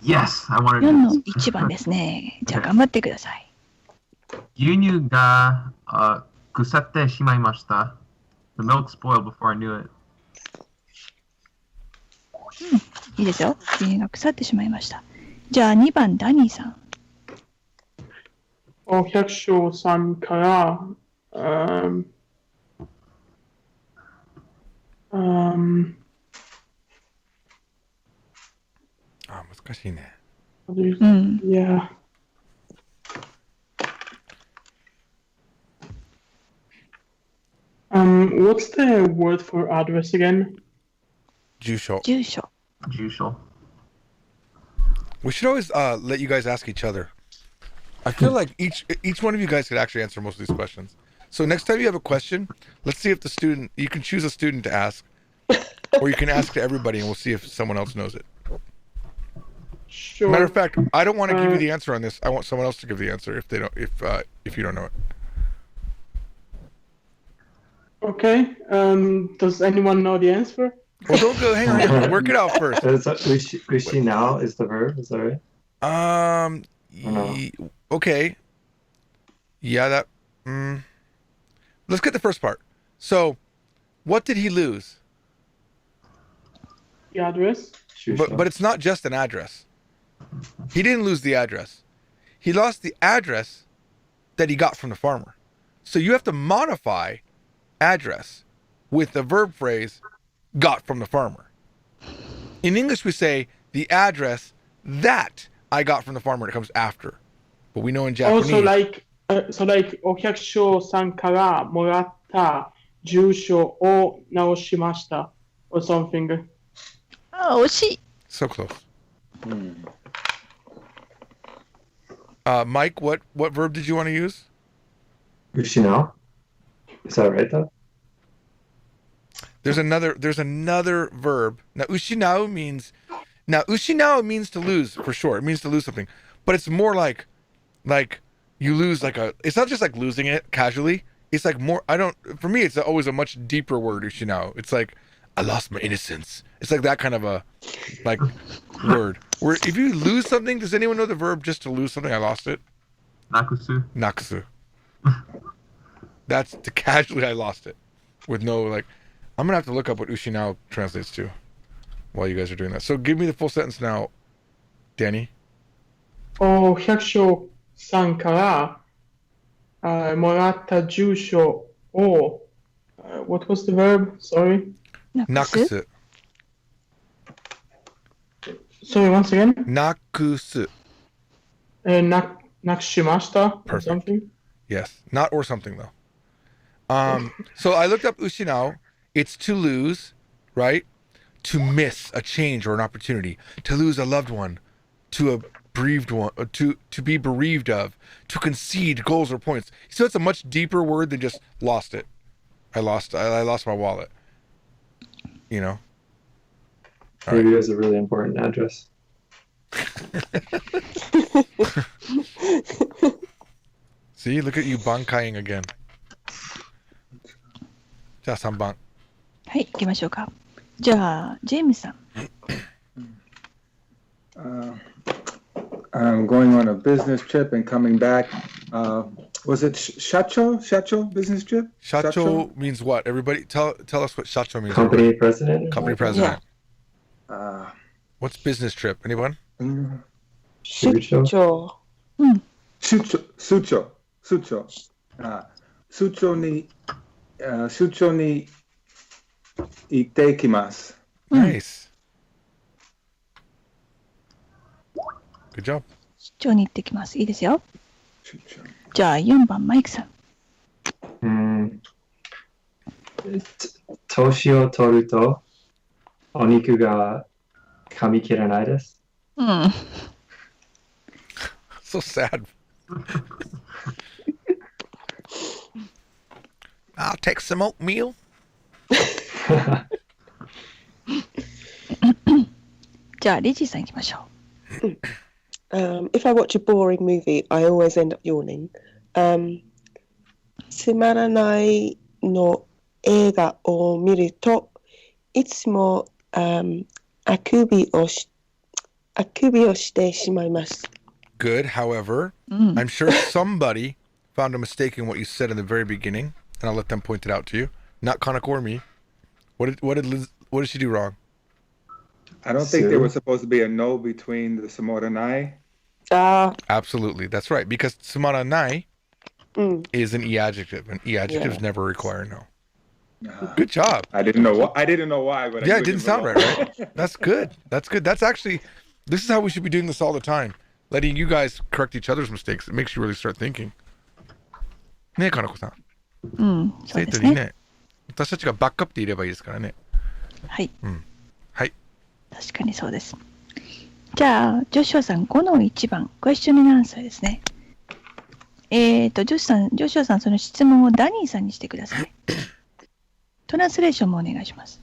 [SPEAKER 8] Yes, I wanted to.
[SPEAKER 3] 4の1番ですね。じゃあ、頑張ってください。
[SPEAKER 8] 牛乳が腐ってしまいました。The milk spoiled before I knew it.
[SPEAKER 3] いいですよ。牛乳が腐ってしまいました。じゃあ、2番、ダニーさん。
[SPEAKER 7] 百姓さんから、
[SPEAKER 1] 難しいね。
[SPEAKER 7] Yeah. What's the word for address again?
[SPEAKER 1] 住所。
[SPEAKER 3] 住所。
[SPEAKER 8] 住所。
[SPEAKER 1] We should always let you guys ask each other. I feel like each one of you guys could actually answer most of these questions. So next time you have a question, let's see if you can choose a student to ask. Or you can ask to everybody and we'll see if someone else knows it.
[SPEAKER 7] Sure.
[SPEAKER 1] Matter of fact, I don't want to give you the answer on this. I want someone else to give the answer if you don't know it.
[SPEAKER 7] Okay. Does anyone know the answer?
[SPEAKER 1] Well, don't go. Hang on. Work it out first.
[SPEAKER 4] Ushi now is the verb. Is that right?
[SPEAKER 1] Okay. Yeah, that. Let's get the first part. So, what did he lose?
[SPEAKER 7] The address.
[SPEAKER 1] But it's not just an address. He didn't lose the address. He lost the address that he got from the farmer. So you have to modify address with the verb phrase got from the farmer. In English, we say the address that I got from the farmer. It comes after. But we know in Japanese.
[SPEAKER 7] Also, like お客さんからもらった住所を直しました or something.
[SPEAKER 3] Oh, 惜しい.
[SPEAKER 1] So close. Mike, what verb did you want to use?
[SPEAKER 4] Ushina. Is that right though?
[SPEAKER 1] There's another verb. Now ushinao means to lose for sure. It means to lose something. But it's more like you lose it's not just like losing it casually. It's like more for me it's always a much deeper word, ushinao. It's like I lost my innocence. It's like that kind of a word. Where if you lose something, does anyone know the verb just to lose something? I lost it. Nakusu. That's to casually I lost it. With no I'm gonna have to look up what ushinao translates to while you guys are doing that. So give me the full sentence now, Danny.
[SPEAKER 7] お百姓さんからもらった住所を what was the verb? Sorry.
[SPEAKER 1] Nakusu.
[SPEAKER 7] Sorry, once again.
[SPEAKER 1] Nakusu.
[SPEAKER 7] なくしました or
[SPEAKER 1] Perfect.
[SPEAKER 7] something.
[SPEAKER 1] Yes, not or something though. So I looked up ushinao. It's to lose, right? To miss a change or an opportunity. To lose a loved one. To a bereaved one. To be bereaved of. To concede goals or points. So it's a much deeper word than just lost it. I lost my wallet. You know?
[SPEAKER 4] Maybe it was a really important address.
[SPEAKER 1] See, look at you bankaiing again. じゃあ3番。
[SPEAKER 3] はい、行きましょうか。じゃあ、ジェームスさん。
[SPEAKER 2] I'm going on a business trip and coming back. Was it shacho? Shacho business trip?
[SPEAKER 1] Shacho means what? Everybody, tell us what shacho means.
[SPEAKER 4] Company president?
[SPEAKER 1] Company president.
[SPEAKER 2] Yeah.
[SPEAKER 1] What's business trip? Anyone?
[SPEAKER 5] 出張。
[SPEAKER 2] 出張に行ってきます。
[SPEAKER 1] Nice. Good job.
[SPEAKER 3] 出張に行ってきます。いいですよ。じゃあ4番マイクさん。
[SPEAKER 4] 年を取るとお肉が噛み切らないです。
[SPEAKER 1] So sad. I'll take some oatmeal.
[SPEAKER 3] じゃあリジーさん行きましょう。
[SPEAKER 5] If I watch a boring movie, I always end up yawning. つまらないの映画を見るといつもあくびをしてしまいます。
[SPEAKER 1] Good. However, I'm sure somebody found a mistake in what you said in the very beginning, and I'll let them point it out to you. Not Kanako or me. What did she do wrong?
[SPEAKER 2] I don't think there was supposed to be a no between the Samora and I.
[SPEAKER 1] Absolutely, that's right. Because Sumaranai is an e-adjective, and e-adjectives never require no. Good job.
[SPEAKER 2] I didn't know why, but
[SPEAKER 1] it didn't sound right? That's good. That's actually, this is how we should be doing this all the time. Letting you guys correct each other's mistakes. It makes you really start thinking. ねえ、かなこさん。
[SPEAKER 3] そうですね。
[SPEAKER 1] 私たちがバックアップでいればいいですからね。
[SPEAKER 3] はい。
[SPEAKER 1] はい。
[SPEAKER 3] 確かにそうです。じゃあ、ジョシュアさん5の1番、クエスチョンにアンサーですね。ジョシュアさん、その質問をダニーさんにしてください。トランスレーションもお願いします。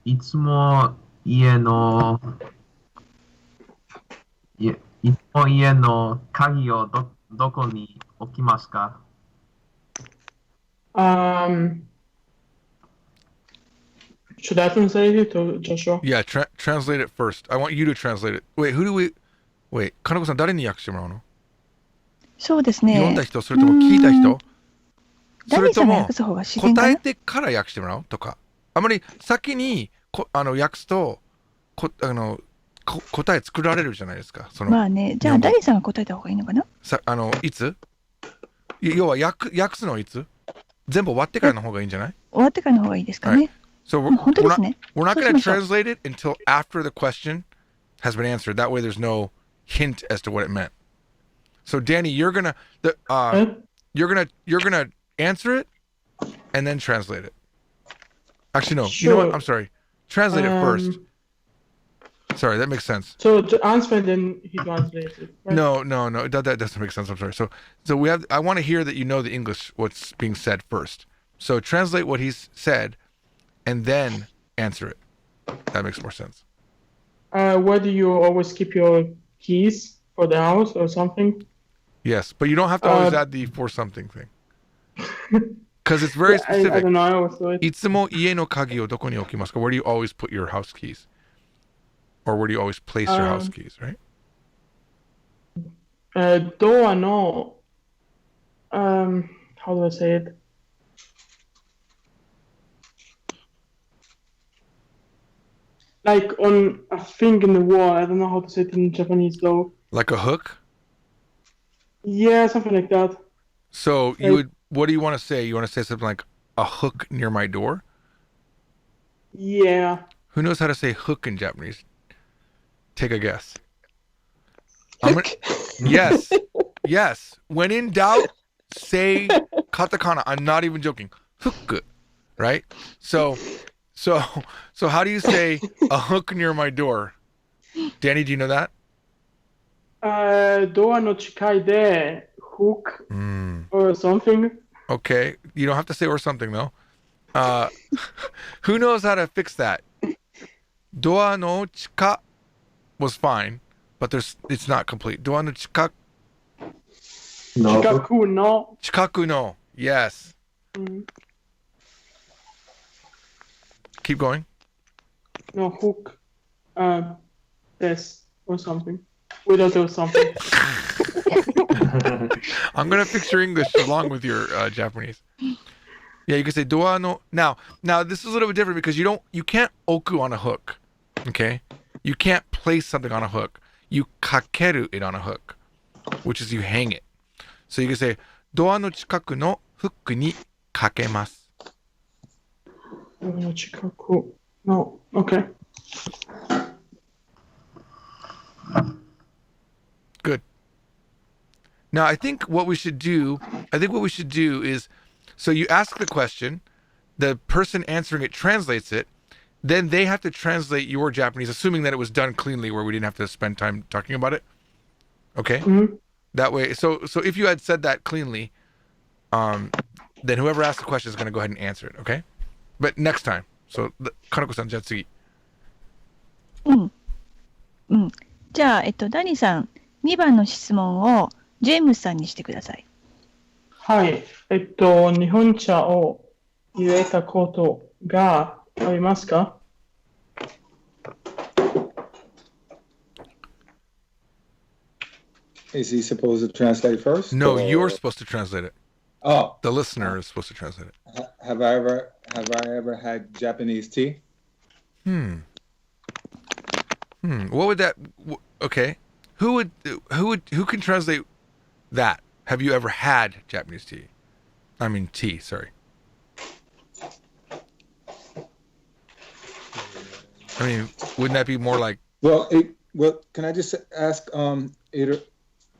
[SPEAKER 8] いつも家の鍵をどこに置きますか？
[SPEAKER 7] Should I translate it to Joshua?
[SPEAKER 1] Yeah, translate it first. I want you to translate it. Wait,金子さん誰に訳してもらうの？
[SPEAKER 3] そうですね。
[SPEAKER 1] 読んだ人、それとも聞いた人？それとも答え
[SPEAKER 3] て
[SPEAKER 1] から訳してもらうとか。あまり先に訳すと答え作られるじゃないですか。
[SPEAKER 3] まあね、じゃあダニさんが答えた方がいいのかな？
[SPEAKER 1] いつ？要は訳すのいつ？全部終わってからの方がいいんじゃない？
[SPEAKER 3] 終わってからの方がいいですかね。
[SPEAKER 1] So we're not going to translate it until after the question has been answered. That way, there's no hint as to what it meant. So, Danny, you're gonna answer it and then translate it. Actually, no.
[SPEAKER 7] Sure.
[SPEAKER 1] You know what? I'm sorry. Translate it first. Sorry, that makes sense.
[SPEAKER 7] So to answer, then he translates it. Right?
[SPEAKER 1] No. That doesn't make sense. I'm sorry. So I want to hear that you know the English, what's being said first. So translate what he's said. And then answer it. That makes more sense.
[SPEAKER 7] Where do you always keep your keys for the house or something?
[SPEAKER 1] Yes, but you don't have to always add the for something thing. Because it's very specific.
[SPEAKER 7] I don't know. I always do it.
[SPEAKER 1] いつも家の鍵をどこに置きますか? Where do you always put your house keys? Or where do you always place your house keys, right?
[SPEAKER 7] ドアの how do I say it? Like on a thing in the wall. I don't know how to say it in Japanese though.
[SPEAKER 1] Like a hook?
[SPEAKER 7] Yeah, something like that.
[SPEAKER 1] So what do you want to say? You want to say something like a hook near my door?
[SPEAKER 7] Yeah.
[SPEAKER 1] Who knows how to say hook in Japanese? Take a guess. Yes. Yes. When in doubt, say katakana. I'm not even joking. Hook. Right? So how do you say a hook near my door? Danny, do you know that?
[SPEAKER 7] ドアの近いで hook or something.
[SPEAKER 1] Okay. You don't have to say or something though. Who knows how to fix that? Doa no chika was fine, but it's not complete. Doa no chika.
[SPEAKER 4] No.
[SPEAKER 7] Chikaku no.
[SPEAKER 1] Chikaku no. Yes. Keep going.
[SPEAKER 7] No, hook. This or something. Without or something.
[SPEAKER 1] I'm gonna fix your English along with your Japanese. Yeah, you can say doa no. Now this is a little bit different because you can't oku on a hook. Okay, you can't place something on a hook. You kakeru it on a hook, which is you hang it. So you can say doa no chikaku no hook ni kakemasu.
[SPEAKER 7] Doa no chikaku. No. Okay.
[SPEAKER 1] Good. Now I think what we should do is, so you ask the question, the person answering it translates it, then they have to translate your Japanese, assuming that it was done cleanly where we didn't have to spend time talking about it. Okay?
[SPEAKER 7] Mm-hmm.
[SPEAKER 1] That way, so if you had said that cleanly, then whoever asked the question is going to go ahead and answer it, okay? But next time. So, Kanako-san, じゃあ次。
[SPEAKER 3] じゃあ、ダニさん、2番の質問をジェームスさんにしてください。
[SPEAKER 7] はい。日本茶を入れたことがありますか?
[SPEAKER 2] Is he supposed to translate first?
[SPEAKER 1] No,
[SPEAKER 2] or...
[SPEAKER 1] you're supposed to translate it.
[SPEAKER 2] Oh.
[SPEAKER 1] The listener is supposed to translate it.
[SPEAKER 2] Have I ever had Japanese tea?
[SPEAKER 1] What would that? Okay, who can translate that? Have you ever had Japanese tea? I mean tea. Sorry. I mean, wouldn't that be more like?
[SPEAKER 2] Well, can I just ask?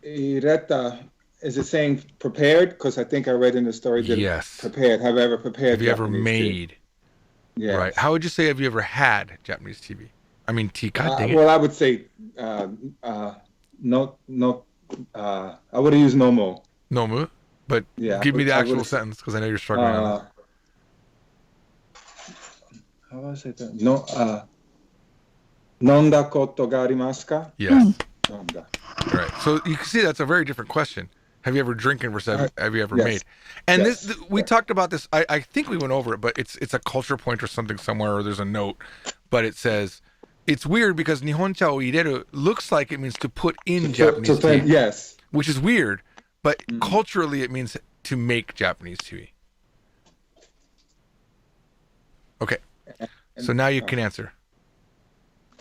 [SPEAKER 2] Ireta, is it saying prepared? Because I think I read in the story that
[SPEAKER 1] yes.
[SPEAKER 2] Prepared. Have I ever prepared?
[SPEAKER 1] Have you ever made?
[SPEAKER 2] Yeah.
[SPEAKER 1] Right. How would you say have you ever had Japanese tea? I mean tea.
[SPEAKER 2] Well, I would say no. I would have used nomu.
[SPEAKER 1] Nomu, but yeah, give me the actual sentence because I know you're struggling.
[SPEAKER 2] How No, 飲んだことがありますか?
[SPEAKER 1] Yes.
[SPEAKER 2] 飲んだ.
[SPEAKER 1] Right. So you can see that's a very different question. Have you ever drinking versus have you ever
[SPEAKER 2] Yes.
[SPEAKER 1] made? And
[SPEAKER 2] Yes.
[SPEAKER 1] We talked about this. I think we went over it, but it's a culture point or something somewhere, or there's a note, but it says it's weird because Nihoncha o ireru looks like it means to put in Japanese tea.
[SPEAKER 2] Yes.
[SPEAKER 1] Which is weird, but culturally it means to make Japanese tea. Okay. So now you can answer.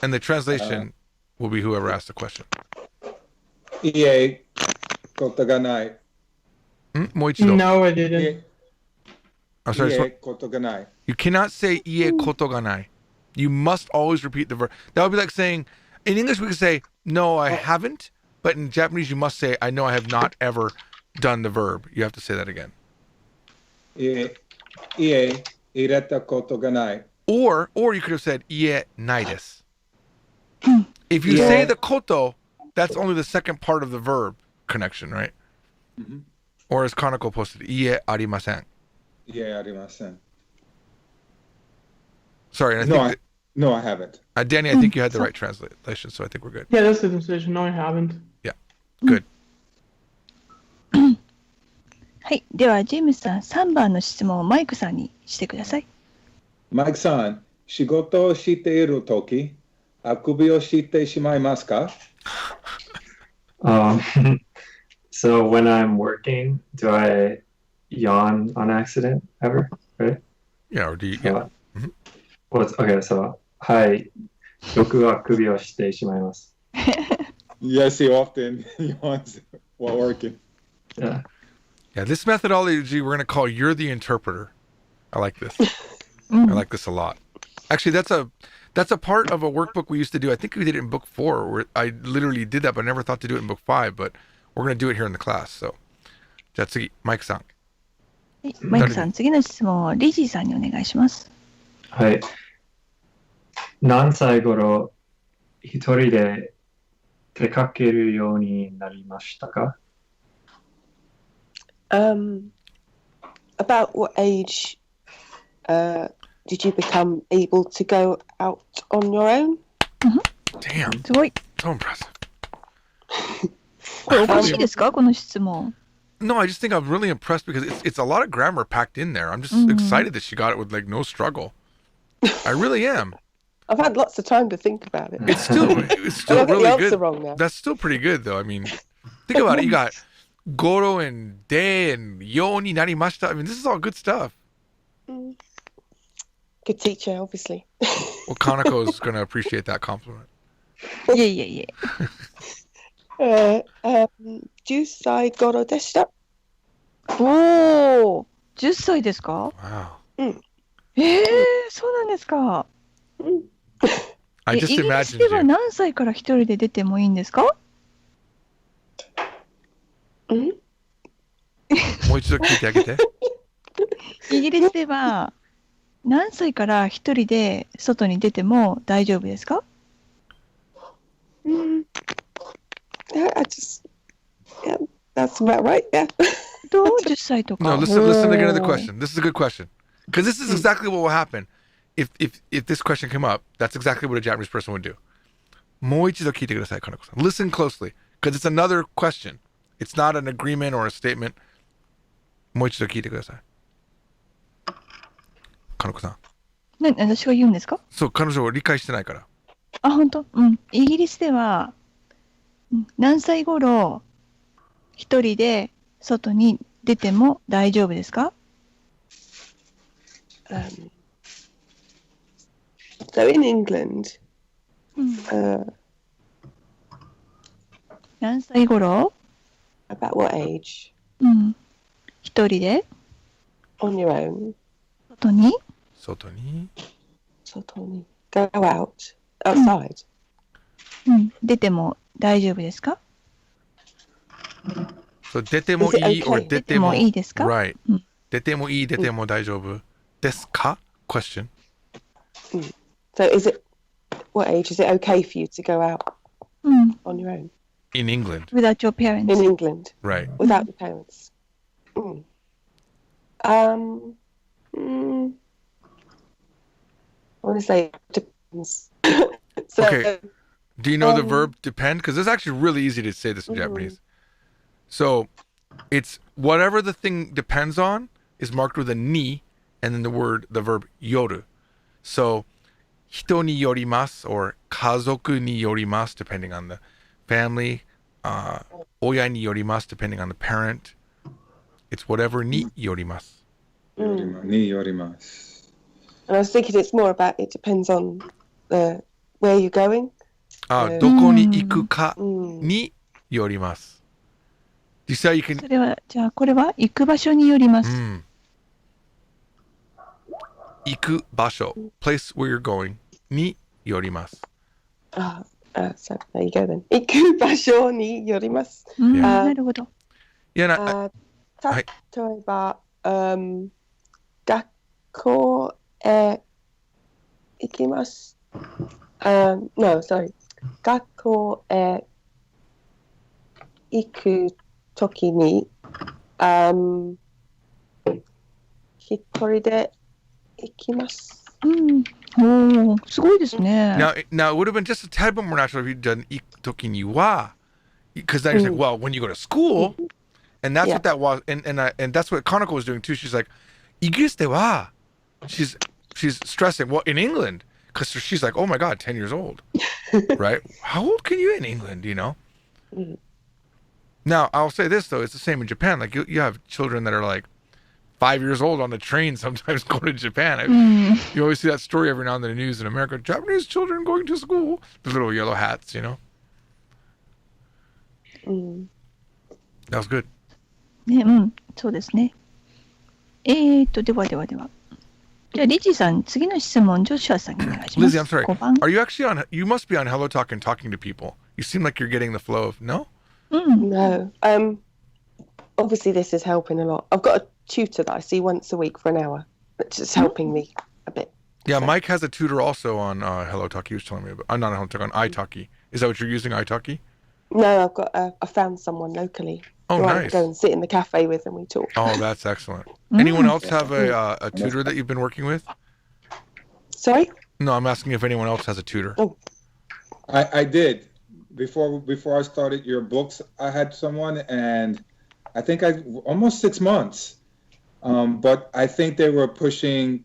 [SPEAKER 1] And the translation will be whoever asked the question.
[SPEAKER 2] いえ、ことがない.
[SPEAKER 1] もう一度.
[SPEAKER 7] No, I didn't.
[SPEAKER 1] I'm sorry.
[SPEAKER 2] いえ、ことがない.
[SPEAKER 1] You cannot say ie koto ga nai. You must always repeat the verb. That would be like saying, in English we could say, no, I haven't. But in Japanese you must say, I know I have not ever done the verb. You have to say that again.
[SPEAKER 2] いえ、入れたことがない.
[SPEAKER 1] Or you could have said, ie nai desu. If you say the koto, that's only the second part of the verb connection, right?
[SPEAKER 2] Mm-hmm.
[SPEAKER 1] Or as Kanako posted, ie arimasen.
[SPEAKER 2] いえ、ありません.
[SPEAKER 1] Sorry, and I think
[SPEAKER 2] No, I haven't.
[SPEAKER 1] Danny, I think you had the right translation, so I think we're good.
[SPEAKER 7] Yeah, that's the translation. No, I haven't.
[SPEAKER 1] Yeah, good.
[SPEAKER 3] はい。では、ジェームスさん、3番の質問をマイクさんにしてください。
[SPEAKER 2] マイクさん、仕事をしているとき、あくびをしてしまいますか?
[SPEAKER 4] So when I'm working, do I yawn on accident ever? Right?
[SPEAKER 1] Yeah, or do you? Yeah.
[SPEAKER 4] Okay, so はい。よくあくびをしてしまいます。
[SPEAKER 2] Yes, he often yawns while working.
[SPEAKER 4] Yeah.
[SPEAKER 1] Yeah, this methodology we're going to call "You're the Interpreter." I like this. I like this a lot. Actually, that's a part of a workbook we used to do. I think we did it in book 4, where I literally did that, but I never thought to do it in book 5. But we're going to do it here in the class. So, じゃあ次、マイクさん。
[SPEAKER 3] はい、マイクさん、次の質問をリジーさんにお願いします。
[SPEAKER 4] はい。何歳頃一人で出かけるようになりましたか?
[SPEAKER 5] About what age did you become able to go out on your own?
[SPEAKER 1] Damn.
[SPEAKER 3] すごい。
[SPEAKER 1] So impressive.
[SPEAKER 3] これおかしいですかこの質問。
[SPEAKER 1] No, I just think I'm really impressed because it's a lot of grammar packed in there. I'm just excited that she got it with like no struggle. I really am.
[SPEAKER 5] I've had lots of time to think about it.
[SPEAKER 1] It's still really
[SPEAKER 5] the
[SPEAKER 1] good.
[SPEAKER 5] Wrong now.
[SPEAKER 1] That's still pretty good though. I mean, think about it. You got Goro and De and Yo ni narimashita. I mean, this is all good stuff.
[SPEAKER 5] Good teacher, obviously.
[SPEAKER 1] Well, Kanako's going to appreciate that compliment.
[SPEAKER 3] いえいえいえ。
[SPEAKER 5] 10歳頃でした。
[SPEAKER 3] おー、10歳ですか?
[SPEAKER 1] Wow.
[SPEAKER 3] そうなんですか。
[SPEAKER 1] I just
[SPEAKER 3] イギリス
[SPEAKER 1] imagined
[SPEAKER 3] では
[SPEAKER 1] you.
[SPEAKER 3] 何歳から一人で出てもいいんですか?
[SPEAKER 1] もう一度聞いてあげて。
[SPEAKER 3] イギリスでは何歳から一人で外に出ても大丈夫ですか?
[SPEAKER 5] Yeah, that's about right, yeah.
[SPEAKER 3] どう ?10 歳とか。
[SPEAKER 1] No, listen again to the question. This is a good question. Because this is exactly what will happen. If this question came up, that's exactly what a Japanese person would do. もう一度聞いてください、金子さん. Listen closely, because it's another question. It's not an agreement or a statement. もう一度聞いてください。金子さん。
[SPEAKER 3] 私が言うんですか?
[SPEAKER 1] そう、彼女を理解してないから。
[SPEAKER 3] あ、本当? イギリスでは何歳頃一人で外に出ても大丈夫ですか?
[SPEAKER 5] So in England,
[SPEAKER 3] 何歳頃?
[SPEAKER 5] About what age?
[SPEAKER 3] 一人で
[SPEAKER 5] On your own.
[SPEAKER 1] 外に
[SPEAKER 5] Go out. Outside.
[SPEAKER 3] 出ても大丈夫ですか?
[SPEAKER 1] So 出てもいい or 出ても
[SPEAKER 3] いいですか?
[SPEAKER 1] Right. 出てもいい、出ても大丈夫ですか? Question.
[SPEAKER 5] So what age is it okay for you to go out on your own?
[SPEAKER 1] In England.
[SPEAKER 3] Without your parents.
[SPEAKER 5] In England.
[SPEAKER 1] Right.
[SPEAKER 5] Without your parents. want to say depends.
[SPEAKER 1] Okay. Do you know the verb depend? Because it's actually really easy to say this in Japanese. So it's whatever the thing depends on is marked with a ni and then the verb yoru. So hito ni yorimasu or kazoku ni yorimasu depending on the family, oya ni yorimasu depending on the parent. It's whatever ni yorimasu.
[SPEAKER 2] Ni yorimasu.
[SPEAKER 5] And I was thinking it's more about it depends on where you're going.
[SPEAKER 1] どこに行くかによります。実際 you can
[SPEAKER 3] それはじゃあこれは行く場所によります。
[SPEAKER 1] 行く場所 place where you're going によります。
[SPEAKER 5] So there you go then. 行く場所によります。
[SPEAKER 3] なるほど。
[SPEAKER 5] 例えば、学校へ行きます。No, sorry. 学校へ行くときに、一人で行きます。
[SPEAKER 3] すごいですね。
[SPEAKER 1] Now it would have been just a tad bit more natural if you'd done 行くときには, because then you're saying, well, when you go to school, and that's what that was, and that's what Kanako was doing too. She's like, イギリスでは, she's stressing, well, in England, because she's like, oh my God, 10 years old, right? How old can you in England, you know? Now, I'll say this, though, it's the same in Japan. Like, you have children that are like 5 years old on the train sometimes going to Japan. You always see that story every now and then in the news in America. Japanese children going to school. The little yellow hats, you know? That was good.
[SPEAKER 3] ね、そうですね。では。じゃあ、リジさん、次の質問、ジョシュアさんにお願いします。
[SPEAKER 1] Lizzie, I'm sorry. Are you actually on, you must be on Hello Talk and talking to people. You seem like you're getting the flow of, no?
[SPEAKER 5] No. Obviously, this is helping a lot. I've got a tutor that I see once a week for an hour, which is helping me a bit.
[SPEAKER 1] Yeah, so. Mike has a tutor also on Hello Talk. He was telling me about. I'm not on Hello Talk, on iTalki. Is that what you're using, iTalki?
[SPEAKER 5] No, I found someone locally.
[SPEAKER 1] Oh, nice.
[SPEAKER 5] I go and sit in the cafe with and we talk.
[SPEAKER 1] Oh, that's excellent. Anyone else have a tutor that you've been working with?
[SPEAKER 5] Sorry?
[SPEAKER 1] No, I'm asking if anyone else has a tutor.
[SPEAKER 5] Oh.
[SPEAKER 2] I did. Before I started your books, I had someone, and I think almost 6 months. But I think they were pushing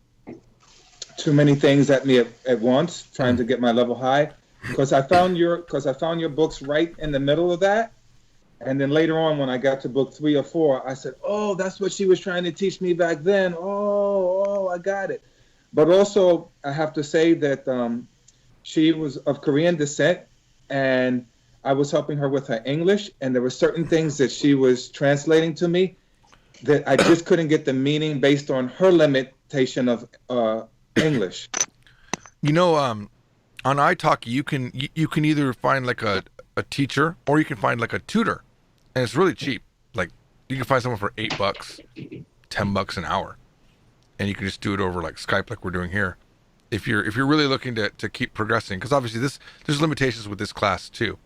[SPEAKER 2] too many things at me at once, trying to get my level high. Because I found your books right in the middle of that. And then later on, when I got to book 3 or 4, I said, oh, that's what she was trying to teach me back then. Oh, I got it. But also, I have to say that she was of Korean descent, and I was helping her with her English, and there were certain things that she was translating to me that I just couldn't get the meaning based on her limitation of English.
[SPEAKER 1] You know, on iTalki, you can either find like a teacher or you can find like a tutor, and it's really cheap. Like you can find someone for $8, $10 an hour, and you can just do it over like Skype, like we're doing here. If you're really looking to keep progressing, because obviously there's limitations with this class too,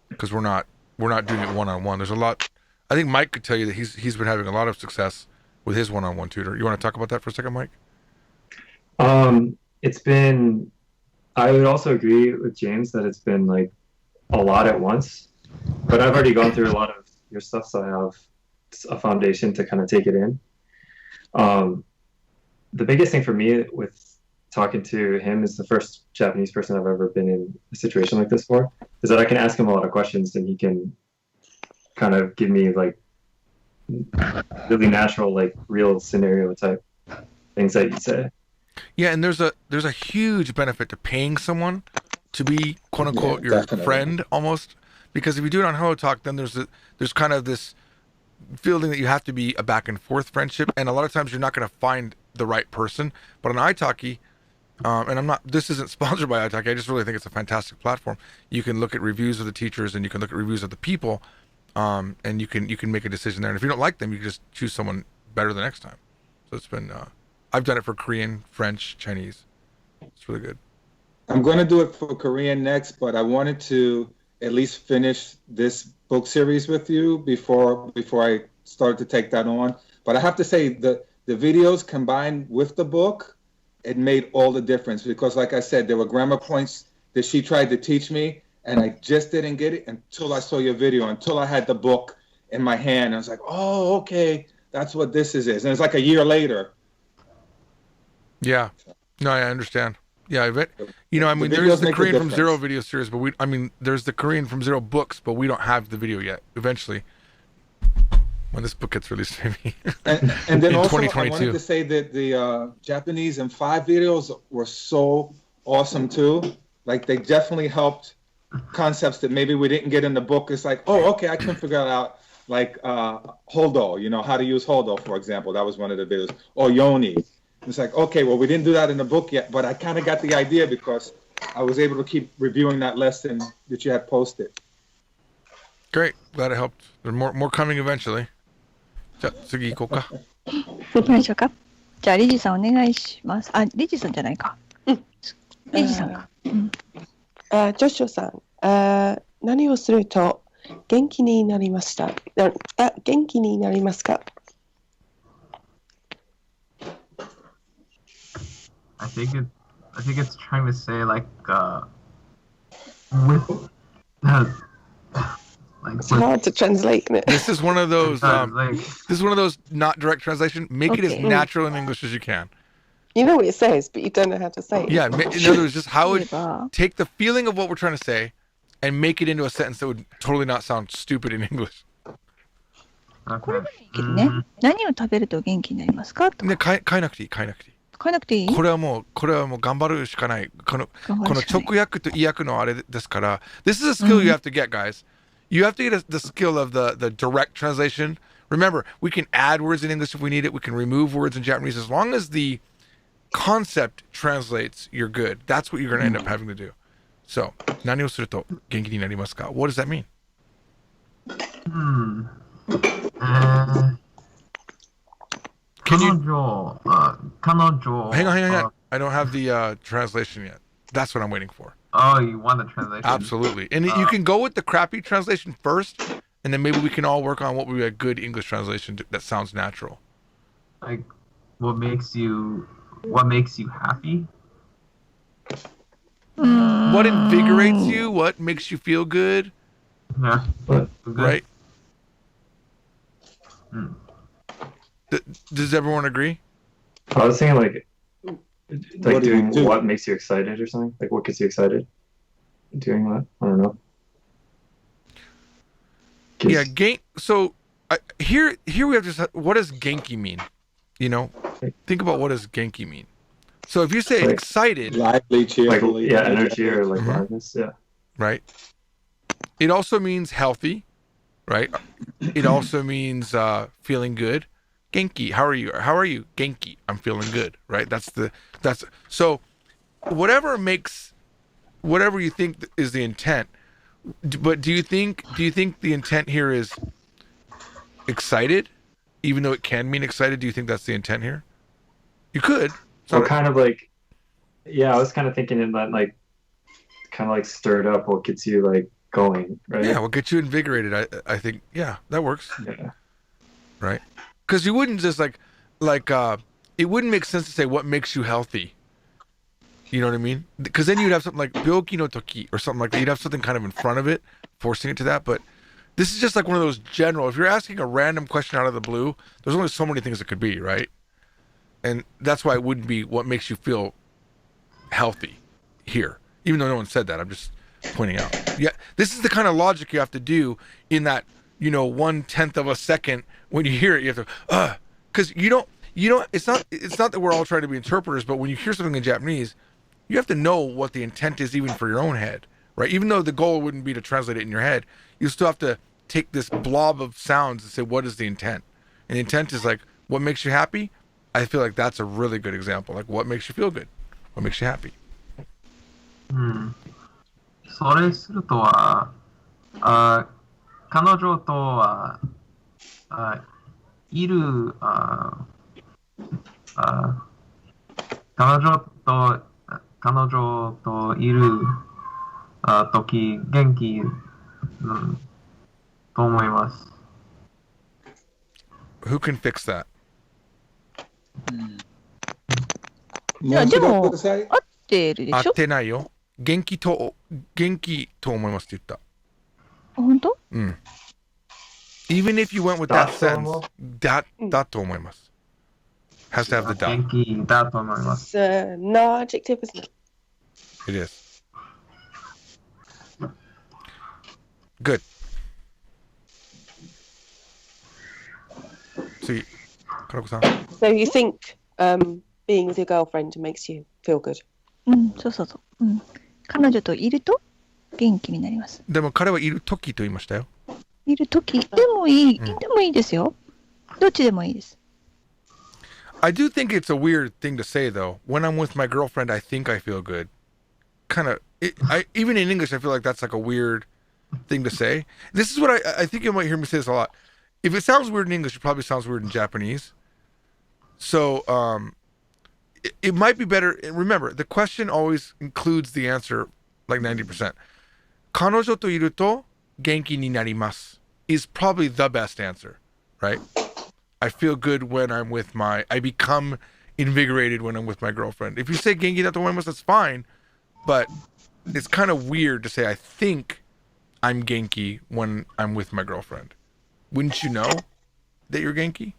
[SPEAKER 1] because we're not doing it one-on-one. There's a lot. I think Mike could tell you that he's been having a lot of success with his one-on-one tutor. You want to talk about that for a second, Mike?
[SPEAKER 4] It's been. I would also agree with James that it's been like a lot at once, but I've already gone through a lot of your stuff, so I have a foundation to kind of take it in. The biggest thing for me with talking to him is the first Japanese person I've ever been in a situation like this for, is that I can ask him a lot of questions and he can kind of give me like really natural, like real scenario type things that you say.
[SPEAKER 1] Yeah, and there's a huge benefit to paying someone to be quote unquote your friend almost, because if you do it on Hello Talk, then there's kind of this feeling that you have to be a back and forth friendship, and a lot of times you're not going to find the right person. But on iTalki, and this isn't sponsored by iTalki, I just really think it's a fantastic platform. You can look at reviews of the teachers and you can look at reviews of the people, and you can make a decision there. And if you don't like them, you can just choose someone better the next time. So it's been I've done it for Korean, French, Chinese. It's really good.
[SPEAKER 2] I'm going to do it for Korean next, but I wanted to at least finish this book series with you before I started to take that on. But I have to say the videos combined with the book it made all the difference because, like I said, there were grammar points that she tried to teach me, and I just didn't get it until I saw your video, until I had the book in my hand. I was like, oh, okay, that's what this is. And it's like a year later.
[SPEAKER 1] Yeah. No, I understand. Yeah, I bet. You know, I mean,
[SPEAKER 2] The
[SPEAKER 1] there's
[SPEAKER 2] videos
[SPEAKER 1] the
[SPEAKER 2] make a
[SPEAKER 1] Korean from
[SPEAKER 2] difference.
[SPEAKER 1] Zero video series, but there's the Korean from Zero books, but we don't have the video yet. Eventually, when this book gets released, maybe.
[SPEAKER 2] And then
[SPEAKER 1] In
[SPEAKER 2] also, I
[SPEAKER 1] 2022.
[SPEAKER 2] wanted to say that the Japanese and 5 videos were so awesome too. Like, they definitely helped concepts that maybe we didn't get in the book. It's like, oh, okay, I can figure it out. Like holdo, you know, how to use holdo, for example. That was one of the videos. Or yoni. It's like, okay, well, we didn't do that in the book yet, but I kind of got the idea because I was able to keep reviewing that lesson that you had posted.
[SPEAKER 1] Great. Glad it helped. There's more coming eventually. じゃあ次行こうか。
[SPEAKER 3] 行きましょうか。じゃあリジさんお願いします。あ、リジさんじゃないか。リジさんか。
[SPEAKER 5] ジョシュさん、何をすると元気になりました？元気になりますか？
[SPEAKER 8] I think it's trying to say like with like
[SPEAKER 5] It's hard to translate, isn't it?
[SPEAKER 1] This is one of those.
[SPEAKER 8] like
[SPEAKER 1] This is one of those not direct translation. Make it as
[SPEAKER 3] Okay.
[SPEAKER 1] natural in English as you can.
[SPEAKER 5] You know what it says, but you don't know how to say it.
[SPEAKER 1] Yeah. In other words, just how
[SPEAKER 3] 例
[SPEAKER 1] it
[SPEAKER 3] えば
[SPEAKER 1] take the feeling of what we're trying to say and make it into a sentence that would totally not sound stupid in English.
[SPEAKER 3] これ
[SPEAKER 8] okay.
[SPEAKER 3] でもいいけどね。何を食べると元気になりますかとか。
[SPEAKER 1] ね、変えなくていい。
[SPEAKER 3] 変えなくていい？
[SPEAKER 1] これはもう頑張るしかない。この
[SPEAKER 3] 頑張るしかない
[SPEAKER 1] 直訳と意訳のあれですから。This is a skill you have to get, guys. You have to get the skill of the direct translation. Remember, we can add words in English if we need it. We can remove words in Japanese. As long as the concept translates, you're good. That's what you're going to end up having to do. So, 何をすると元気になりますか? What does that mean? Can you... Hang on. I don't have the translation yet. That's what I'm waiting for.
[SPEAKER 8] Oh, you want the translation?
[SPEAKER 1] Absolutely. And you can go with the crappy translation first, and then maybe we can all work on what would be a good English translation that sounds natural.
[SPEAKER 8] Like, what makes you happy?
[SPEAKER 1] What invigorates you? What makes you feel good?
[SPEAKER 8] Yeah.
[SPEAKER 1] Right? Does everyone agree?
[SPEAKER 4] I was thinking like
[SPEAKER 2] What do you
[SPEAKER 4] doing
[SPEAKER 2] do?
[SPEAKER 4] what makes you excited or something. Like what gets you excited? Doing that? I don't know.
[SPEAKER 1] Yeah, so here we have to. What does genki mean? You know, think about what does genki mean. So if you say
[SPEAKER 4] Like-
[SPEAKER 1] excited,
[SPEAKER 2] Lively,
[SPEAKER 4] Like
[SPEAKER 2] cheerfully.
[SPEAKER 4] yeah, energy or like
[SPEAKER 1] Mhm.
[SPEAKER 4] liveliness. Yeah.
[SPEAKER 1] right? It also means healthy, right? It also means feeling good. Genki, how are you? How are you? Genki, I'm feeling good, right? That's so whatever you think is the intent. But do you think the intent here is excited, even though it can mean excited? Do you think that's the intent here? You could.
[SPEAKER 4] So kind of like, yeah, I was kind of thinking in that like, kind of like stirred up what gets you like going, right?
[SPEAKER 1] Yeah, what gets you invigorated? I think that works.
[SPEAKER 4] Yeah.
[SPEAKER 1] Right? Because you wouldn't just like it wouldn't make sense to say what makes you healthy. You know what I mean? Because then you'd have something like byoki no toki or something like that. You'd have something kind of in front of it, forcing it to that. But this is just like one of those general. If you're asking a random question out of the blue, there's only so many things it could be, right? And that's why it wouldn't be what makes you feel healthy here. Even though no one said that, I'm just pointing out. Yeah, this is the kind of logic you have to do in that, 1/10 of a second when you hear it. You have to, because you don't. It's not that we're all trying to be interpreters, but when you hear something in Japanese, you have to know what the intent is even for your own head, right? Even though the goal wouldn't be to translate it in your head, you still have to take this blob of sounds and say, what is the intent? And the intent is like, what makes you happy? I feel like that's a really good example. Like, what makes you feel good? What makes you happy?
[SPEAKER 8] それするとは、彼女とは、いる、彼女といる時元気、と思います。
[SPEAKER 1] Who can fix that?
[SPEAKER 3] いや、でも、合ってるでしょ？
[SPEAKER 1] 合ってないよ。元気と思いますって言った。
[SPEAKER 3] 本当？
[SPEAKER 1] うん。Even if you went with that sentence, だと思います。Has to have the
[SPEAKER 8] 元気だと思います。
[SPEAKER 5] No adjective, isn't it?
[SPEAKER 1] It is. Good. 次、かなこさん。
[SPEAKER 5] So you think being with your girlfriend makes you feel good?
[SPEAKER 3] うん、そうそうそう。うん。彼女といると元気になります。
[SPEAKER 1] でも彼はいる時と言いましたよ。
[SPEAKER 3] いる時でもいい、でもいいですよ。どっちでもいいです。
[SPEAKER 1] I do think it's a weird thing to say though. When I'm with my girlfriend, I think I feel good. Kind of. Even in English, I feel like that's like a weird thing to say. This is what I think you might hear me say this a lot. If it sounds weird in English, it probably sounds weird in Japanese. So it might be better. Remember, the question always includes the answer like 90%. 彼女といると元気になります is probably the best answer, right? I feel good when I'm with I become invigorated when I'm with my girlfriend. If you say 元気だと思います, that's fine, but it's kind of weird to say I think I'm genki when I'm with my girlfriend. Wouldn't you know that you're genki?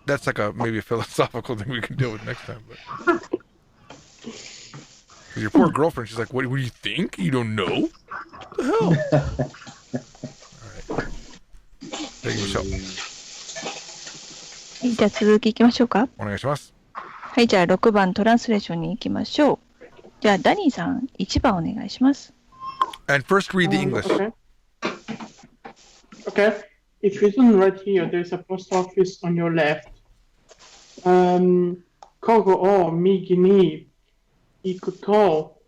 [SPEAKER 1] That's like maybe a philosophical thing we can deal with next time. But your poor girlfriend, she's like, what do you think? You don't know? What the hell? All right. じゃあ行きましょう。
[SPEAKER 3] はい、じゃあ続きいきましょうか。
[SPEAKER 1] お願いします。
[SPEAKER 3] はい、じゃあ6番トランスレーションに行きましょう。じゃあダニーさん1番お願いします。
[SPEAKER 1] And first read the English.
[SPEAKER 7] Okay. It's written right here. There's a post office on your left. ここを右に行くと、